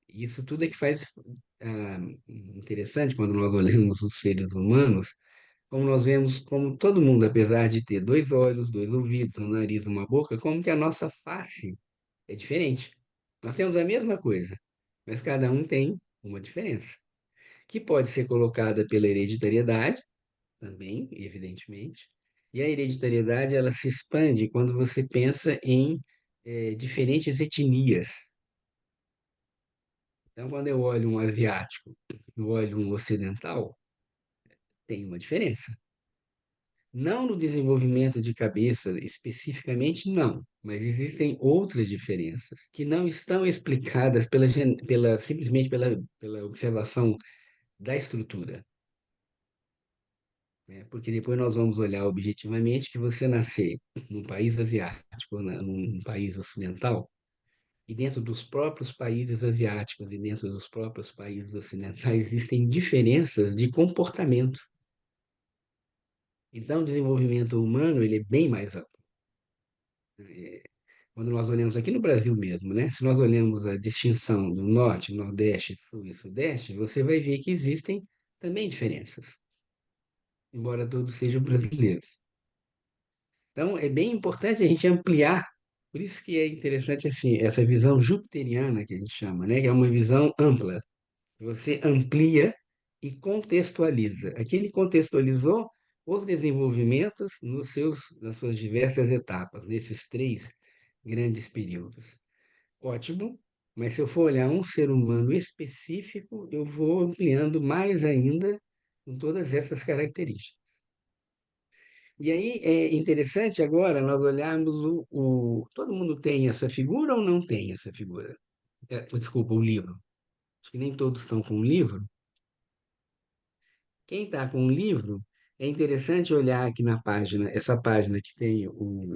Isso tudo é que faz interessante quando nós olhamos os seres humanos, como nós vemos como todo mundo, apesar de ter dois olhos, dois ouvidos, um nariz, uma boca, como que a nossa face é diferente. Nós temos a mesma coisa, mas cada um tem uma diferença, que pode ser colocada pela hereditariedade, também, evidentemente. E a hereditariedade, ela se expande quando você pensa em diferentes etnias. Então, quando eu olho um asiático, eu olho um ocidental, tem uma diferença. Não no desenvolvimento de cabeça especificamente, não, mas existem outras diferenças que não estão explicadas simplesmente pela observação da estrutura, né? Porque depois nós vamos olhar objetivamente que você nascer num país asiático, ou num país ocidental, e dentro dos próprios países asiáticos e dentro dos próprios países ocidentais existem diferenças de comportamento. Então, o desenvolvimento humano ele é bem mais amplo. Quando nós olhamos aqui no Brasil mesmo, né? Se nós olhamos a distinção do Norte, Nordeste, Sul e Sudeste, você vai ver que existem também diferenças, embora todos sejam brasileiros. Então, é bem importante a gente ampliar, por isso que é interessante assim, essa visão jupiteriana que a gente chama, né? Que é uma visão ampla. Você amplia e contextualiza. Aqui ele contextualizou os desenvolvimentos nas suas diversas etapas, nesses três grandes períodos. Ótimo, mas se eu for olhar um ser humano específico, eu vou ampliando mais ainda com todas essas características. E aí é interessante agora nós olharmos todo mundo tem essa figura ou não tem essa figura? Desculpa, o livro. Acho que nem todos estão com o livro. Quem está com o livro, é interessante olhar aqui na página, essa página que tem o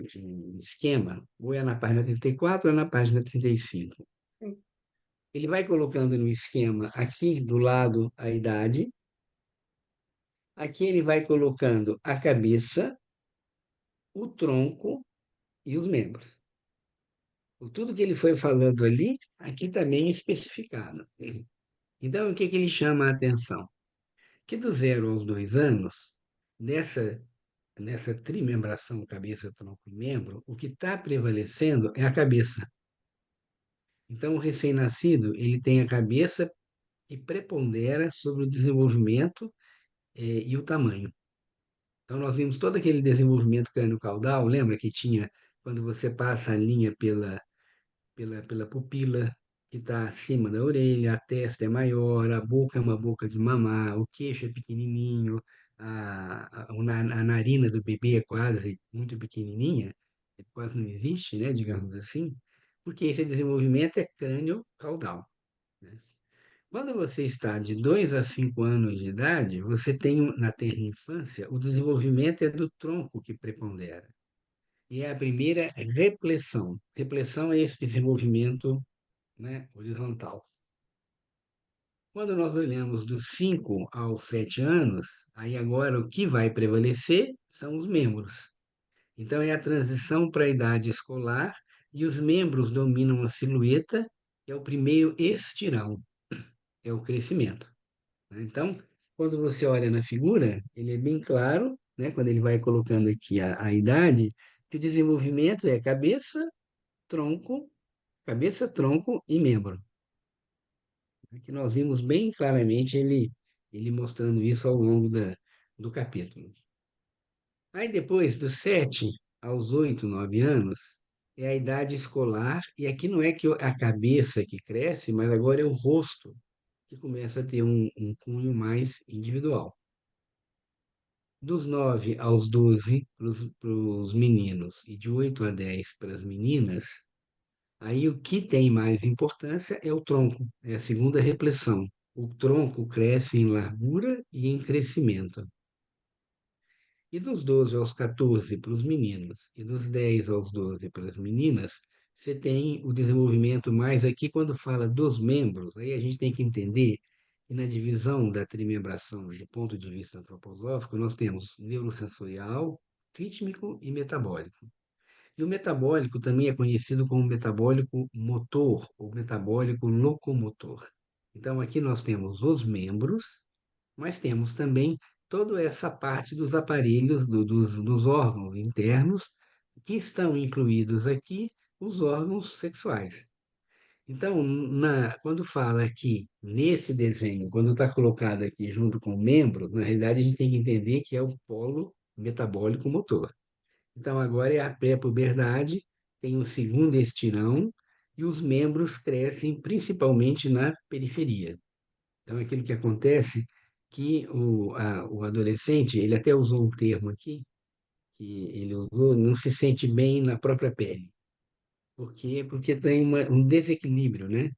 esquema, ou é na página 34 ou é na página 35. Sim. Ele vai colocando no esquema aqui do lado a idade, aqui ele vai colocando a cabeça, o tronco e os membros. Tudo que ele foi falando ali, aqui também especificado. Então, o que ele chama a atenção? Que do 0 aos 2 anos, nessa trimembração cabeça, tronco e membro, o que está prevalecendo é a cabeça. Então, o recém-nascido, ele tem a cabeça que prepondera sobre o desenvolvimento e o tamanho. Então, nós vimos todo aquele desenvolvimento crânio-caudal, lembra que tinha, quando você passa a linha pela pupila, que está acima da orelha, a testa é maior, a boca é uma boca de mamar, o queixo é pequenininho, a narina do bebê é quase muito pequenininha, quase não existe, né, digamos assim, porque esse desenvolvimento é crânio-caudal, né? Quando você está de 2 a 5 anos de idade, você tem na terra infância, o desenvolvimento é do tronco que prepondera. E é a primeira repressão. Repressão é esse desenvolvimento, né, horizontal. Quando nós olhamos dos 5 aos 7 anos, aí agora o que vai prevalecer são os membros. Então é a transição para a idade escolar e os membros dominam a silhueta, que é o primeiro estirão, é o crescimento, né? Então, quando você olha na figura, ele é bem claro, né, quando ele vai colocando aqui a idade, que o desenvolvimento é cabeça, tronco e membro. Aqui nós vimos bem claramente ele mostrando isso ao longo do capítulo. Aí depois, dos 7 aos 8, 9 anos, é a idade escolar, e aqui não é que a cabeça que cresce, mas agora é o rosto que começa a ter um cunho mais individual. Dos 9 aos 12 para os meninos e de 8 a 10 para as meninas, aí o que tem mais importância é o tronco, é a segunda repressão. O tronco cresce em largura e em crescimento. E dos 12 aos 14 para os meninos e dos 10 aos 12 para as meninas, você tem o desenvolvimento mais aqui quando fala dos membros, aí a gente tem que entender que na divisão da trimembração, do ponto de vista antroposófico, nós temos neurosensorial, rítmico e metabólico. E o metabólico também é conhecido como metabólico motor ou metabólico locomotor. Então, aqui nós temos os membros, mas temos também toda essa parte dos aparelhos, dos órgãos internos, que estão incluídos aqui os órgãos sexuais. Então, quando fala aqui nesse desenho, quando está colocado aqui junto com o membro, na realidade a gente tem que entender que é o polo metabólico motor. Então, agora é a pré-puberdade, tem o segundo estirão, e os membros crescem principalmente na periferia. Então, é aquilo que acontece que o adolescente, ele até usou um termo aqui, que ele usou, não se sente bem na própria pele. Por quê? Porque tem um desequilíbrio, né?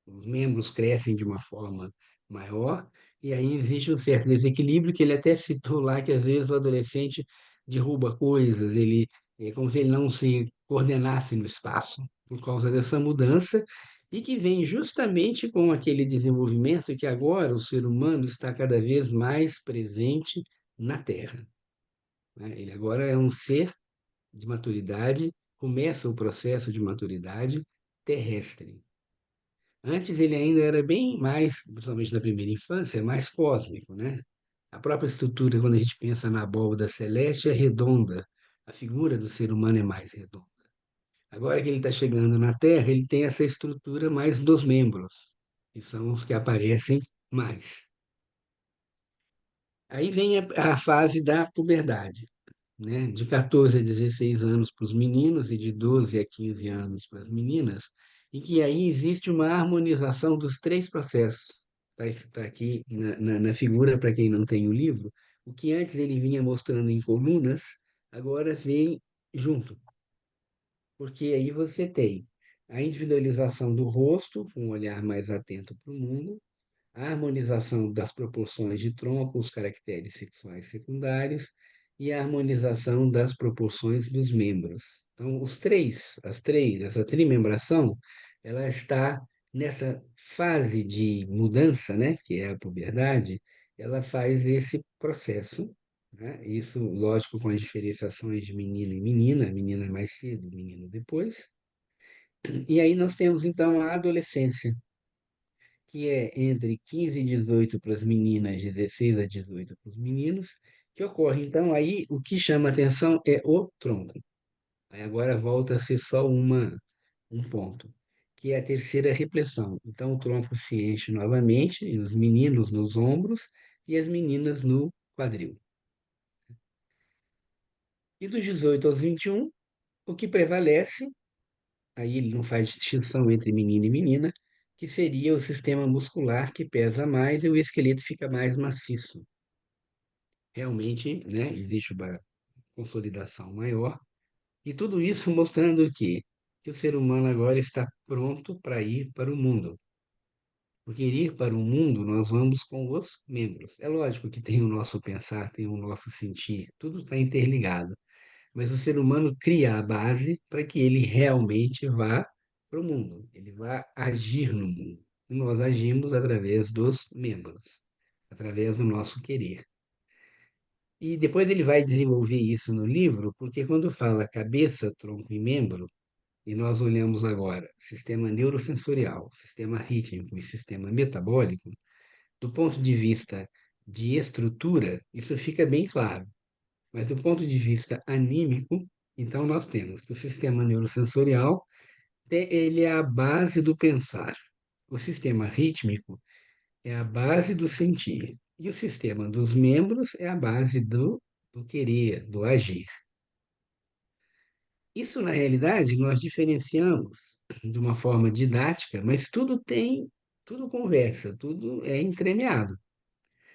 Os membros crescem de uma forma maior, e aí existe um certo desequilíbrio que ele até citou lá, que às vezes o adolescente derruba coisas, ele é como se ele não se coordenasse no espaço por causa dessa mudança, e que vem justamente com aquele desenvolvimento que agora o ser humano está cada vez mais presente na Terra, né? Ele agora é um ser de maturidade, começa o processo de maturidade terrestre. Antes ele ainda era bem mais, principalmente na primeira infância, mais cósmico, né? A própria estrutura, quando a gente pensa na abóbada celeste, é redonda. A figura do ser humano é mais redonda. Agora que ele está chegando na Terra, ele tem essa estrutura mais dos membros, que são os que aparecem mais. Aí vem a fase da puberdade, né? De 14 a 16 anos para os meninos e de 12 a 15 anos para as meninas, em que aí existe uma harmonização dos três processos. Está aqui na figura, para quem não tem o livro, o que antes ele vinha mostrando em colunas, agora vem junto, porque aí você tem a individualização do rosto, com um olhar mais atento para o mundo, a harmonização das proporções de tronco, os caracteres sexuais secundários e a harmonização das proporções dos membros. Então, essa trimembração, ela está nessa fase de mudança, né, que é a puberdade, ela faz esse processo, né? Isso, lógico, com as diferenciações de menino e menina mais cedo, menino depois. E aí nós temos, então, a adolescência, que é entre 15 e 18 para as meninas, 16 a 18 para os meninos, que ocorre. Então, aí o que chama atenção é o tronco. Aí agora volta a ser só um ponto, que é a terceira repressão. Então, o tronco se enche novamente, e os meninos nos ombros e as meninas no quadril. E dos 18 aos 21, o que prevalece, aí ele não faz distinção entre menino e menina, que seria o sistema muscular que pesa mais e o esqueleto fica mais maciço. Realmente, né, existe uma consolidação maior, e tudo isso mostrando o quê? Que o ser humano agora está pronto para ir para o mundo. Porque ir para o mundo, nós vamos com os membros. É lógico que tem o nosso pensar, tem o nosso sentir, tudo está interligado. Mas o ser humano cria a base para que ele realmente vá para o mundo, ele vá agir no mundo. E nós agimos através dos membros, através do nosso querer. E depois ele vai desenvolver isso no livro, porque quando fala cabeça, tronco e membro, e nós olhamos agora sistema neurosensorial, sistema rítmico e sistema metabólico, do ponto de vista de estrutura, isso fica bem claro. Mas do ponto de vista anímico, então nós temos que o sistema neurosensorial, ele é a base do pensar. O sistema rítmico é a base do sentir. E o sistema dos membros é a base do querer, do agir. Isso, na realidade, nós diferenciamos de uma forma didática, mas tudo conversa, tudo é entremeado.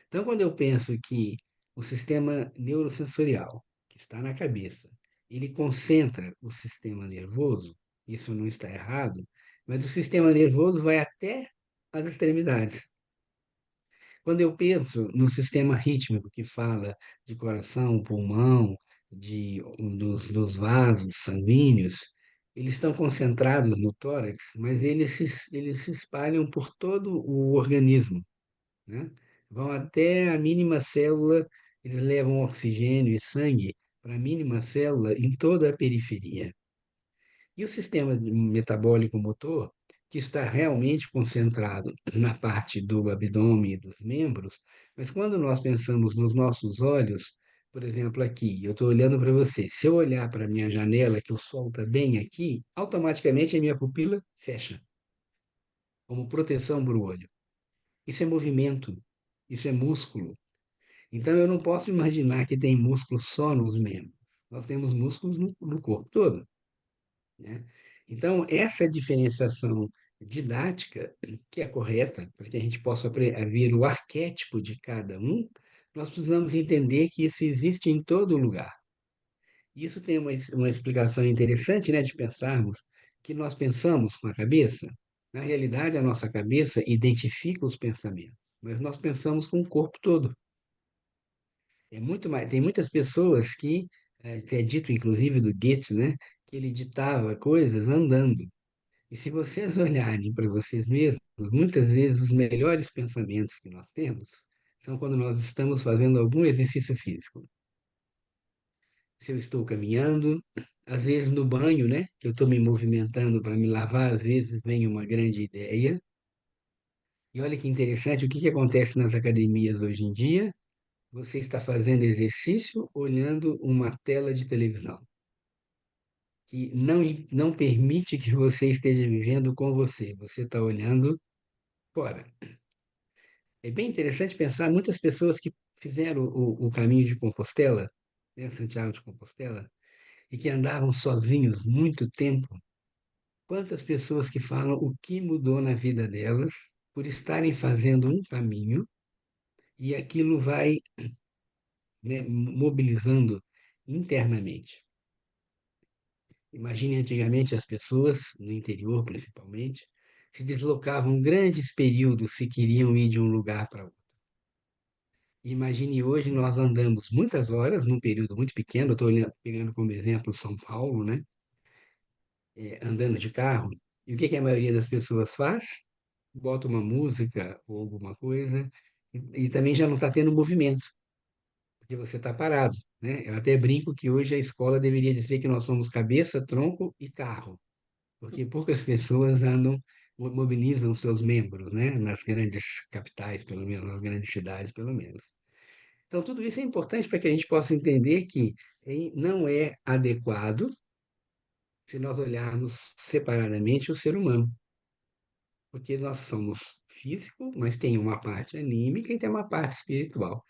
Então, quando eu penso que o sistema neurosensorial, que está na cabeça, ele concentra o sistema nervoso, isso não está errado, mas o sistema nervoso vai até as extremidades. Quando eu penso no sistema rítmico, que fala de coração, pulmão, dos vasos sanguíneos, eles estão concentrados no tórax, mas eles se espalham por todo o organismo, né? Vão até a mínima célula, eles levam oxigênio e sangue para a mínima célula em toda a periferia. E o sistema metabólico motor, que está realmente concentrado na parte do abdômen e dos membros, mas quando nós pensamos nos nossos olhos, por exemplo, aqui, eu estou olhando para você. Se eu olhar para a minha janela, que o sol está bem aqui, automaticamente a minha pupila fecha, como proteção para o olho. Isso é movimento, isso é músculo. Então eu não posso imaginar que tem músculo só nos membros. Nós temos músculos no corpo todo, né? Então, essa diferenciação didática, que é correta, para que a gente possa ver o arquétipo de cada um, nós precisamos entender que isso existe em todo lugar. Isso tem uma explicação interessante, né, de pensarmos que nós pensamos com a cabeça. Na realidade, a nossa cabeça identifica os pensamentos, mas nós pensamos com o corpo todo. É muito mais, tem muitas pessoas que, é dito inclusive do Goethe, né, que ele ditava coisas andando. E se vocês olharem para vocês mesmos, muitas vezes os melhores pensamentos que nós temos são quando nós estamos fazendo algum exercício físico. Se eu estou caminhando, às vezes no banho, né, que eu estou me movimentando para me lavar, às vezes vem uma grande ideia. E olha que interessante, o que que acontece nas academias hoje em dia? Você está fazendo exercício olhando uma tela de televisão, que não permite que você esteja vivendo com você. Você está olhando fora. É bem interessante pensar muitas pessoas que fizeram o caminho de Compostela, né, Santiago de Compostela, e que andavam sozinhos muito tempo. Quantas pessoas que falam o que mudou na vida delas por estarem fazendo um caminho e aquilo vai, né, mobilizando internamente. Imagine antigamente as pessoas, no interior principalmente, se deslocavam grandes períodos se queriam ir de um lugar para outro. Imagine hoje nós andamos muitas horas num período muito pequeno, eu estou pegando como exemplo São Paulo, né? Andando de carro. E o que que a maioria das pessoas faz? Bota uma música ou alguma coisa e também já não está tendo movimento, porque você está parado, né? Eu até brinco que hoje a escola deveria dizer que nós somos cabeça, tronco e carro, porque poucas pessoas andam, mobilizam seus membros, né? Nas grandes capitais, pelo menos, nas grandes cidades, pelo menos. Então, tudo isso é importante para que a gente possa entender que não é adequado se nós olharmos separadamente o ser humano, porque nós somos físico, mas tem uma parte anímica e tem uma parte espiritual.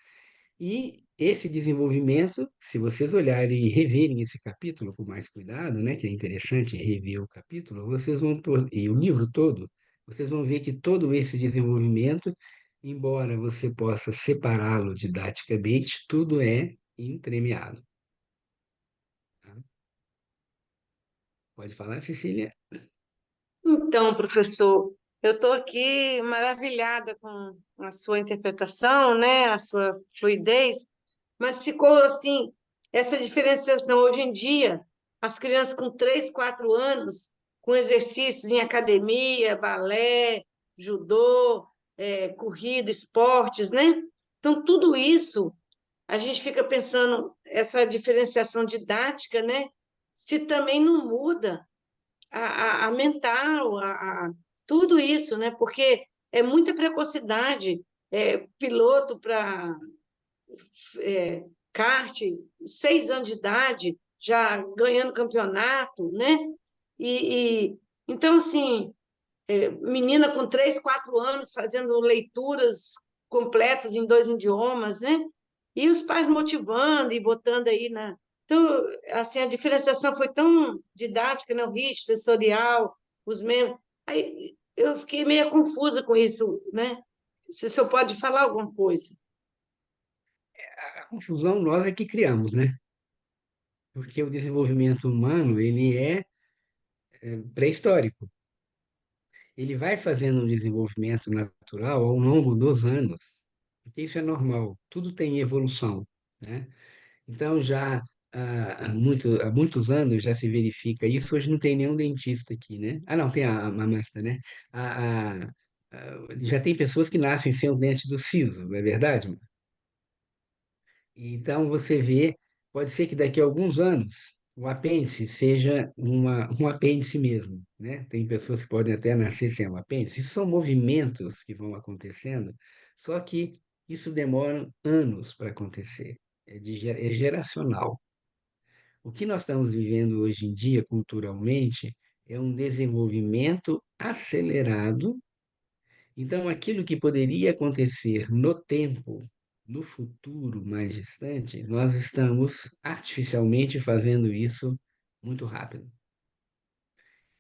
E esse desenvolvimento, se vocês olharem e reverem esse capítulo com mais cuidado, né, que é interessante rever o capítulo, vocês vão e o livro todo, vocês vão ver que todo esse desenvolvimento, embora você possa separá-lo didaticamente, tudo é entremeado. Tá? Pode falar, Cecília? Então, professor, eu estou aqui maravilhada com a sua interpretação, né, a sua fluidez, mas ficou assim, essa diferenciação hoje em dia, as crianças com 3, 4 anos, com exercícios em academia, balé, judô, corrida, esportes, né? Então, tudo isso, a gente fica pensando, essa diferenciação didática, né? Se também não muda a mental, tudo isso, né? Porque é muita precocidade, piloto para kart, 6 anos de idade, já ganhando campeonato, né? Então, assim, menina com 3, 4 anos fazendo leituras completas em 2 idiomas, né? E os pais motivando e botando aí na. Então, assim, a diferenciação foi tão didática, né? O ritmo sensorial, os membros. Aí eu fiquei meio confusa com isso, né? Se o senhor pode falar alguma coisa. A confusão nós é que criamos, né? Porque o desenvolvimento humano, ele é pré-histórico. Ele vai fazendo um desenvolvimento natural ao longo dos anos, porque isso é normal, tudo tem evolução, né? Então, já há muitos anos já se verifica isso. Hoje não tem nenhum dentista aqui, né? Ah, não, tem a Marta, né? A, a- já tem pessoas que nascem sem o dente do siso, não é verdade? Então, você vê, pode ser que daqui a alguns anos o apêndice seja um apêndice mesmo, né? Tem pessoas que podem até nascer sem um apêndice. Isso são movimentos que vão acontecendo, só que isso demora anos para acontecer. É geracional. O que nós estamos vivendo hoje em dia, culturalmente, é um desenvolvimento acelerado. Então, aquilo que poderia acontecer no tempo, no futuro mais distante, nós estamos artificialmente fazendo isso muito rápido.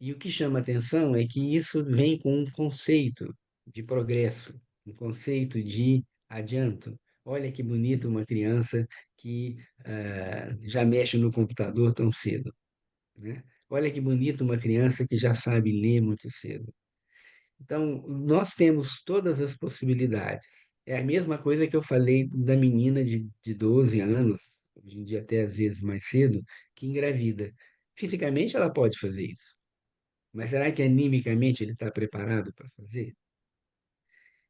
E o que chama atenção é que isso vem com um conceito de progresso, um conceito de adianto. Olha que bonito uma criança que já mexe no computador tão cedo, né? Olha que bonito uma criança que já sabe ler muito cedo. Então, nós temos todas as possibilidades. É a mesma coisa que eu falei da menina de 12 anos, hoje em dia até às vezes mais cedo, que engravida. Fisicamente ela pode fazer isso, mas será que animicamente ele está preparado para fazer?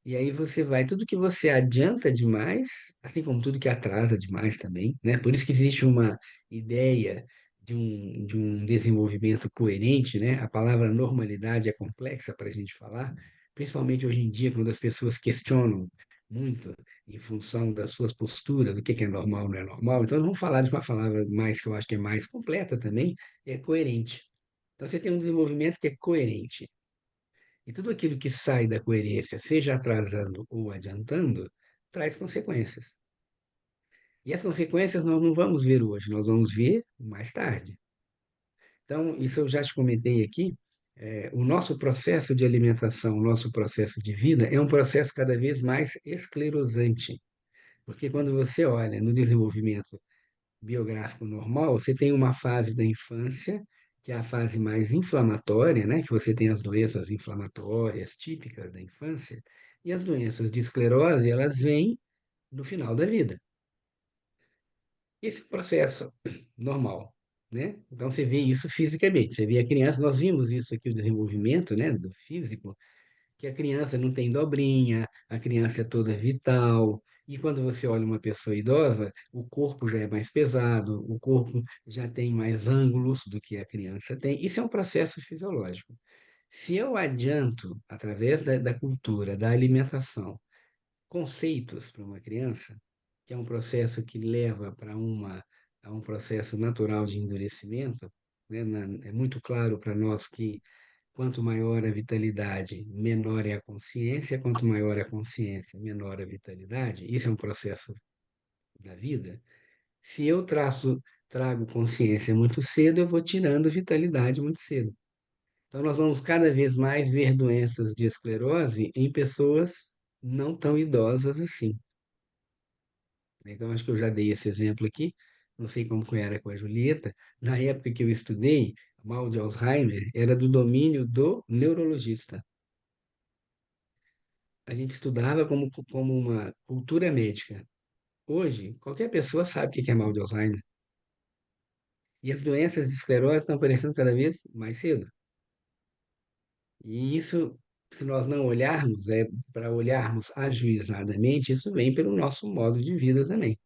E aí você vai, tudo que você adianta demais, assim como tudo que atrasa demais também, né? Por isso que existe uma ideia de um desenvolvimento coerente, né? A palavra normalidade é complexa para a gente falar, principalmente hoje em dia, quando as pessoas questionam muito em função das suas posturas, o que é normal, não é normal. Então, vamos falar de uma palavra mais que eu acho que é mais completa também, é coerente. Então, você tem um desenvolvimento que é coerente. E tudo aquilo que sai da coerência, seja atrasando ou adiantando, traz consequências. E as consequências nós não vamos ver hoje, nós vamos ver mais tarde. Então, isso eu já te comentei aqui. O nosso processo de alimentação, o nosso processo de vida é um processo cada vez mais esclerosante. Porque quando você olha no desenvolvimento biográfico normal, você tem uma fase da infância, que é a fase mais inflamatória, né? Que você tem as doenças inflamatórias típicas da infância, e as doenças de esclerose, elas vêm no final da vida. Esse é o processo normal, né? Então você vê isso fisicamente, você vê a criança, nós vimos isso aqui, o desenvolvimento, né, do físico, que a criança não tem dobrinha, a criança é toda vital. E quando você olha uma pessoa idosa, o corpo já é mais pesado, o corpo já tem mais ângulos do que a criança tem. Isso é um processo fisiológico. Se eu adianto, através da cultura, da alimentação, conceitos para uma criança, que é um processo que leva a um processo natural de endurecimento, né? É muito claro para nós que quanto maior a vitalidade, menor é a consciência. Quanto maior a consciência, menor a vitalidade. Isso é um processo da vida. Se eu trago consciência muito cedo, eu vou tirando vitalidade muito cedo. Então, nós vamos cada vez mais ver doenças de esclerose em pessoas não tão idosas assim. Então, acho que eu já dei esse exemplo aqui. Não sei como que era com a Julieta. Na época que eu estudei, mal de Alzheimer era do domínio do neurologista. A gente estudava como uma cultura médica. Hoje, qualquer pessoa sabe o que é mal de Alzheimer. E as doenças de esclerose estão aparecendo cada vez mais cedo. E isso, se nós não olharmos, para olharmos ajuizadamente, isso vem pelo nosso modo de vida também.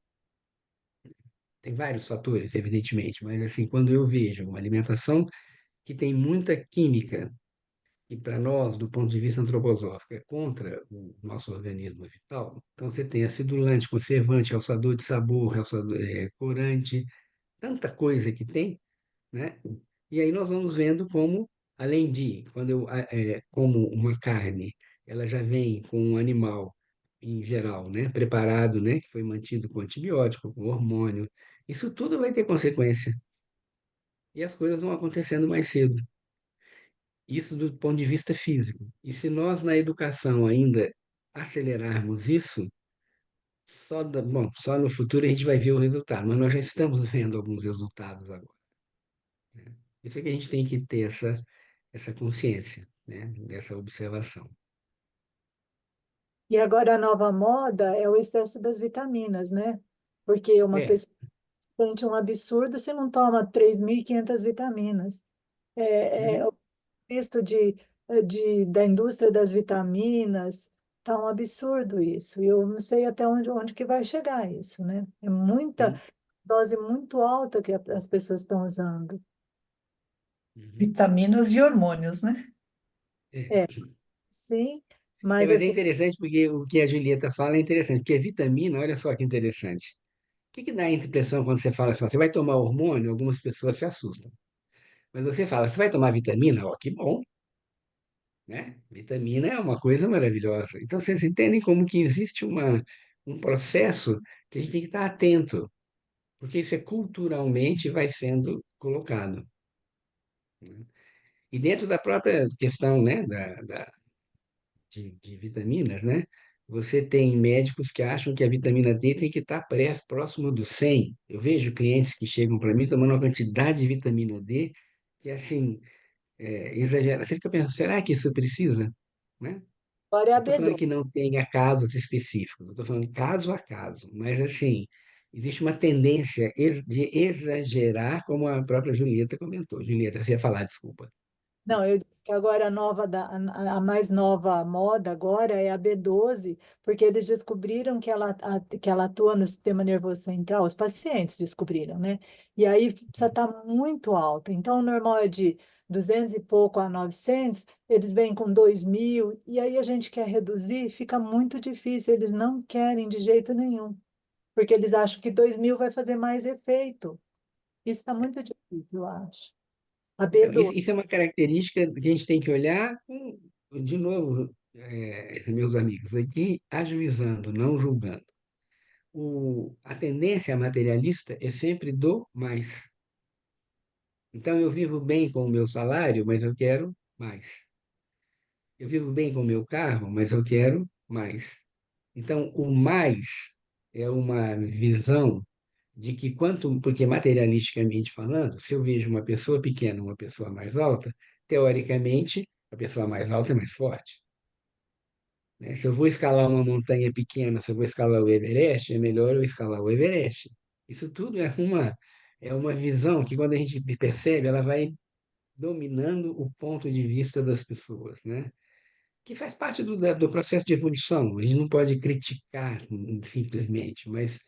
Tem vários fatores, evidentemente, mas assim, quando eu vejo uma alimentação que tem muita química, e para nós, do ponto de vista antroposófico, é contra o nosso organismo vital, então você tem acidulante, conservante, realçador de sabor, corante, tanta coisa que tem, né? E aí nós vamos vendo como, além de, quando eu como uma carne, ela já vem com um animal, em geral, né? Preparado, né? Que foi mantido com antibiótico, com hormônio. Isso tudo vai ter consequência. E as coisas vão acontecendo mais cedo. Isso do ponto de vista físico. E se nós, na educação, ainda acelerarmos isso, bom, só no futuro a gente vai ver o resultado, mas nós já estamos vendo alguns resultados agora. Isso é que a gente tem que ter essa consciência, né, dessa observação. E agora a nova moda é o excesso das vitaminas, né? Porque uma É, pessoa sente um absurdo se não toma 3.500 vitaminas. O Uhum. visto da indústria das vitaminas, tá um absurdo isso. E eu não sei até onde que vai chegar isso, né? É muita Sim. dose muito alta que as pessoas estão usando. Uhum. Vitaminas e hormônios, né? É. É, sim, mas Mas é assim, interessante porque o que a Julieta fala é interessante, porque a vitamina, olha só que interessante. O que dá a impressão quando você fala assim, ó, você vai tomar hormônio? Algumas pessoas se assustam. Mas você fala, você vai tomar vitamina? Ó, que bom, né? Vitamina é uma coisa maravilhosa. Então, vocês entendem como que existe um processo que a gente tem que estar atento, porque isso é culturalmente vai sendo colocado. E dentro da própria questão, né, de vitaminas, né? Você tem médicos que acham que a vitamina D tem que estar próximo do 100. Eu vejo clientes que chegam para mim tomando uma quantidade de vitamina D que, assim, exagera. Você fica pensando, será que isso precisa? Né? agora é Não a estou falando B12. que não tenha casos específicos, estou falando caso a caso. Mas, assim, existe uma tendência de exagerar, como a própria Julieta comentou. Julieta, você ia falar, desculpa. Não, eu disse que agora a mais nova moda agora é a B12, porque eles descobriram que ela atua no sistema nervoso central, os pacientes descobriram, né? E aí precisa estar muito alta. Então, o normal é de 200 e pouco a 900, eles vêm com 2.000, e aí a gente quer reduzir, fica muito difícil, eles não querem de jeito nenhum, porque eles acham que 2.000 vai fazer mais efeito. Isso está muito difícil, eu acho. A Então, isso, B12. isso é uma característica que a gente tem que olhar, de novo, meus amigos, aqui ajuizando, não julgando. A tendência materialista é sempre do mais. Então, eu vivo bem com o meu salário, mas eu quero mais. Eu vivo bem com o meu carro, mas eu quero mais. Então, o mais é uma visão de que porque materialisticamente falando, se eu vejo uma pessoa pequena, uma pessoa mais alta, teoricamente, a pessoa mais alta é mais forte, né? Se eu vou escalar uma montanha pequena, se eu vou escalar o Everest, é melhor eu escalar o Everest. Isso tudo é uma visão que, quando a gente percebe, ela vai dominando o ponto de vista das pessoas, né? Que faz parte do processo de evolução. A gente não pode criticar simplesmente, mas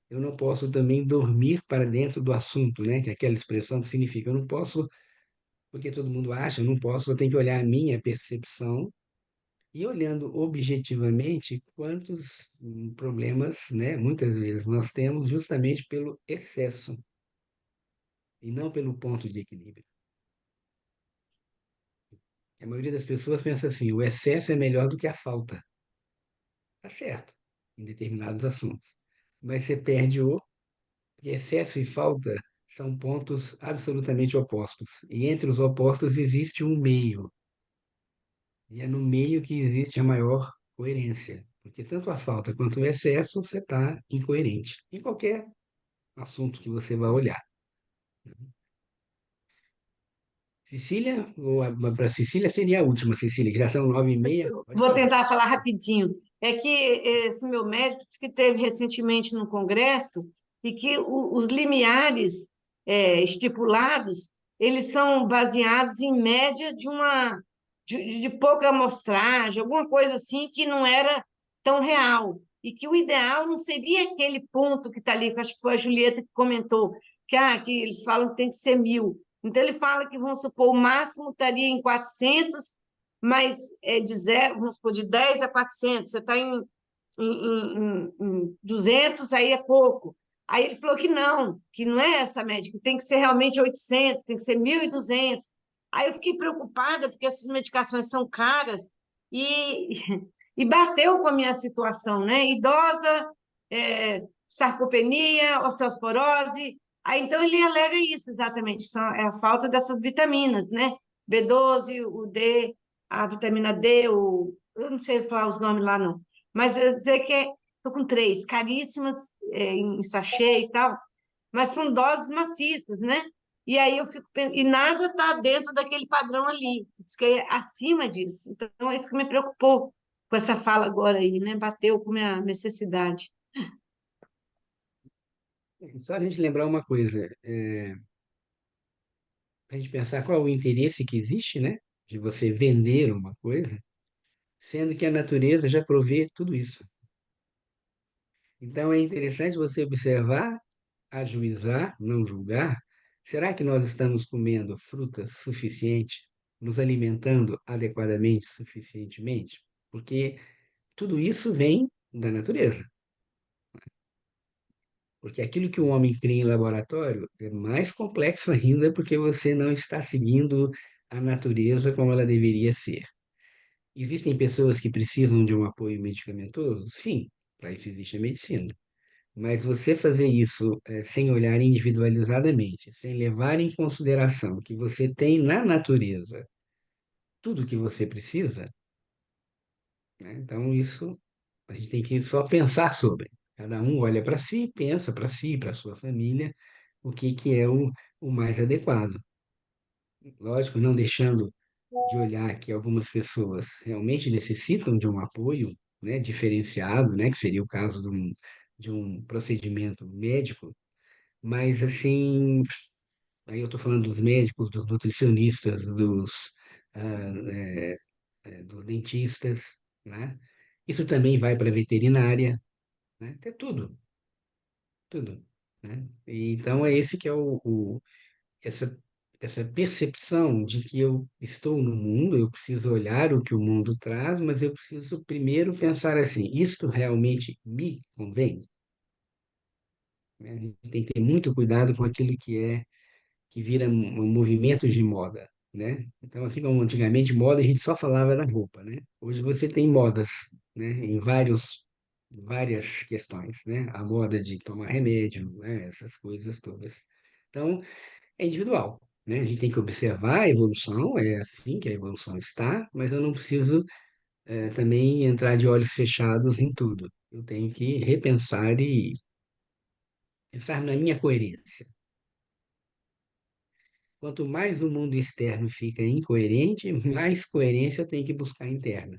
eu não posso também dormir para dentro do assunto, né? Que é aquela expressão que significa, eu não posso, porque todo mundo acha, eu não posso, eu tenho que olhar a minha percepção e, olhando objetivamente, quantos problemas, né, muitas vezes nós temos justamente pelo excesso e não pelo ponto de equilíbrio. A maioria das pessoas pensa assim, o excesso é melhor do que a falta. Tá certo, em determinados assuntos. Mas você perde porque excesso e falta são pontos absolutamente opostos. E entre os opostos existe um meio. E é no meio que existe a maior coerência. Porque tanto a falta quanto o excesso, você está incoerente. Em qualquer assunto que você vai olhar. Cecília, para Cecília seria a última, Cecília, que já são 9h30. Pode Vou falar. tentar falar rapidinho. É que esse meu médico disse que teve recentemente no Congresso e que os limiares estipulados, eles são baseados em média de pouca amostragem, alguma coisa assim que não era tão real. E que o ideal não seria aquele ponto que está ali, que eu acho que foi a Julieta que comentou, que eles falam que tem que ser 1.000. Então, ele fala que, vamos supor, o máximo estaria em 400, mas de zero, vamos supor, de 10 a 400, você está em 200, aí é pouco. Aí ele falou que não é essa média, que tem que ser realmente 800, tem que ser 1.200. Aí eu fiquei preocupada, porque essas medicações são caras, e, e bateu com a minha situação, né? Idosa, sarcopenia, osteoporose. Aí, então, ele alega isso exatamente, é a falta dessas vitaminas, né? B12, o D, a vitamina D, eu não sei falar os nomes lá, não. Mas eu dizer que estou com 3, caríssimas, em sachê e tal, mas são doses maciças, né? E aí eu fico pensando, e nada está dentro daquele padrão ali, diz que é acima disso. Então, é isso que me preocupou com essa fala agora aí, né? Bateu com a minha necessidade. Só a gente lembrar uma coisa, a gente pensar qual é o interesse que existe, né, de você vender uma coisa, sendo que a natureza já provê tudo isso. Então é interessante você observar, ajuizar, não julgar. Será que nós estamos comendo frutas suficiente, nos alimentando adequadamente, suficientemente? Porque tudo isso vem da natureza. Porque aquilo que o homem cria em laboratório é mais complexo ainda porque você não está seguindo a natureza como ela deveria ser. Existem pessoas que precisam de um apoio medicamentoso? Sim, para isso existe a medicina. Mas você fazer isso sem olhar individualizadamente, sem levar em consideração que você tem na natureza tudo o que você precisa, né? Então isso a gente tem que só pensar sobre. Cada um olha para si, para sua família, o que que é o mais adequado. Lógico, não deixando de olhar que algumas pessoas realmente necessitam de um apoio, né, diferenciado, né, que seria o caso de um procedimento médico, mas assim, aí eu estou falando dos médicos, dos nutricionistas, ah, dos dentistas, né? Isso também vai para a veterinária, né? É tudo, tudo, né? E então é esse que é essa, essa percepção de que eu estou no mundo, eu preciso olhar o que o mundo traz, mas eu preciso primeiro pensar assim, isto realmente me convém? Né? A gente tem que ter muito cuidado com aquilo que vira um movimento de moda, né? Então, assim como antigamente moda, a gente só falava da roupa, né? Hoje você tem modas, né? Em várias questões, né? A moda de tomar remédio, né? Essas coisas todas. Então, é individual, né? A gente tem que observar a evolução, é assim que a evolução está, mas eu não preciso também entrar de olhos fechados em tudo. Eu tenho que repensar e pensar na minha coerência. Quanto mais o mundo externo fica incoerente, mais coerência eu tenho que buscar interna.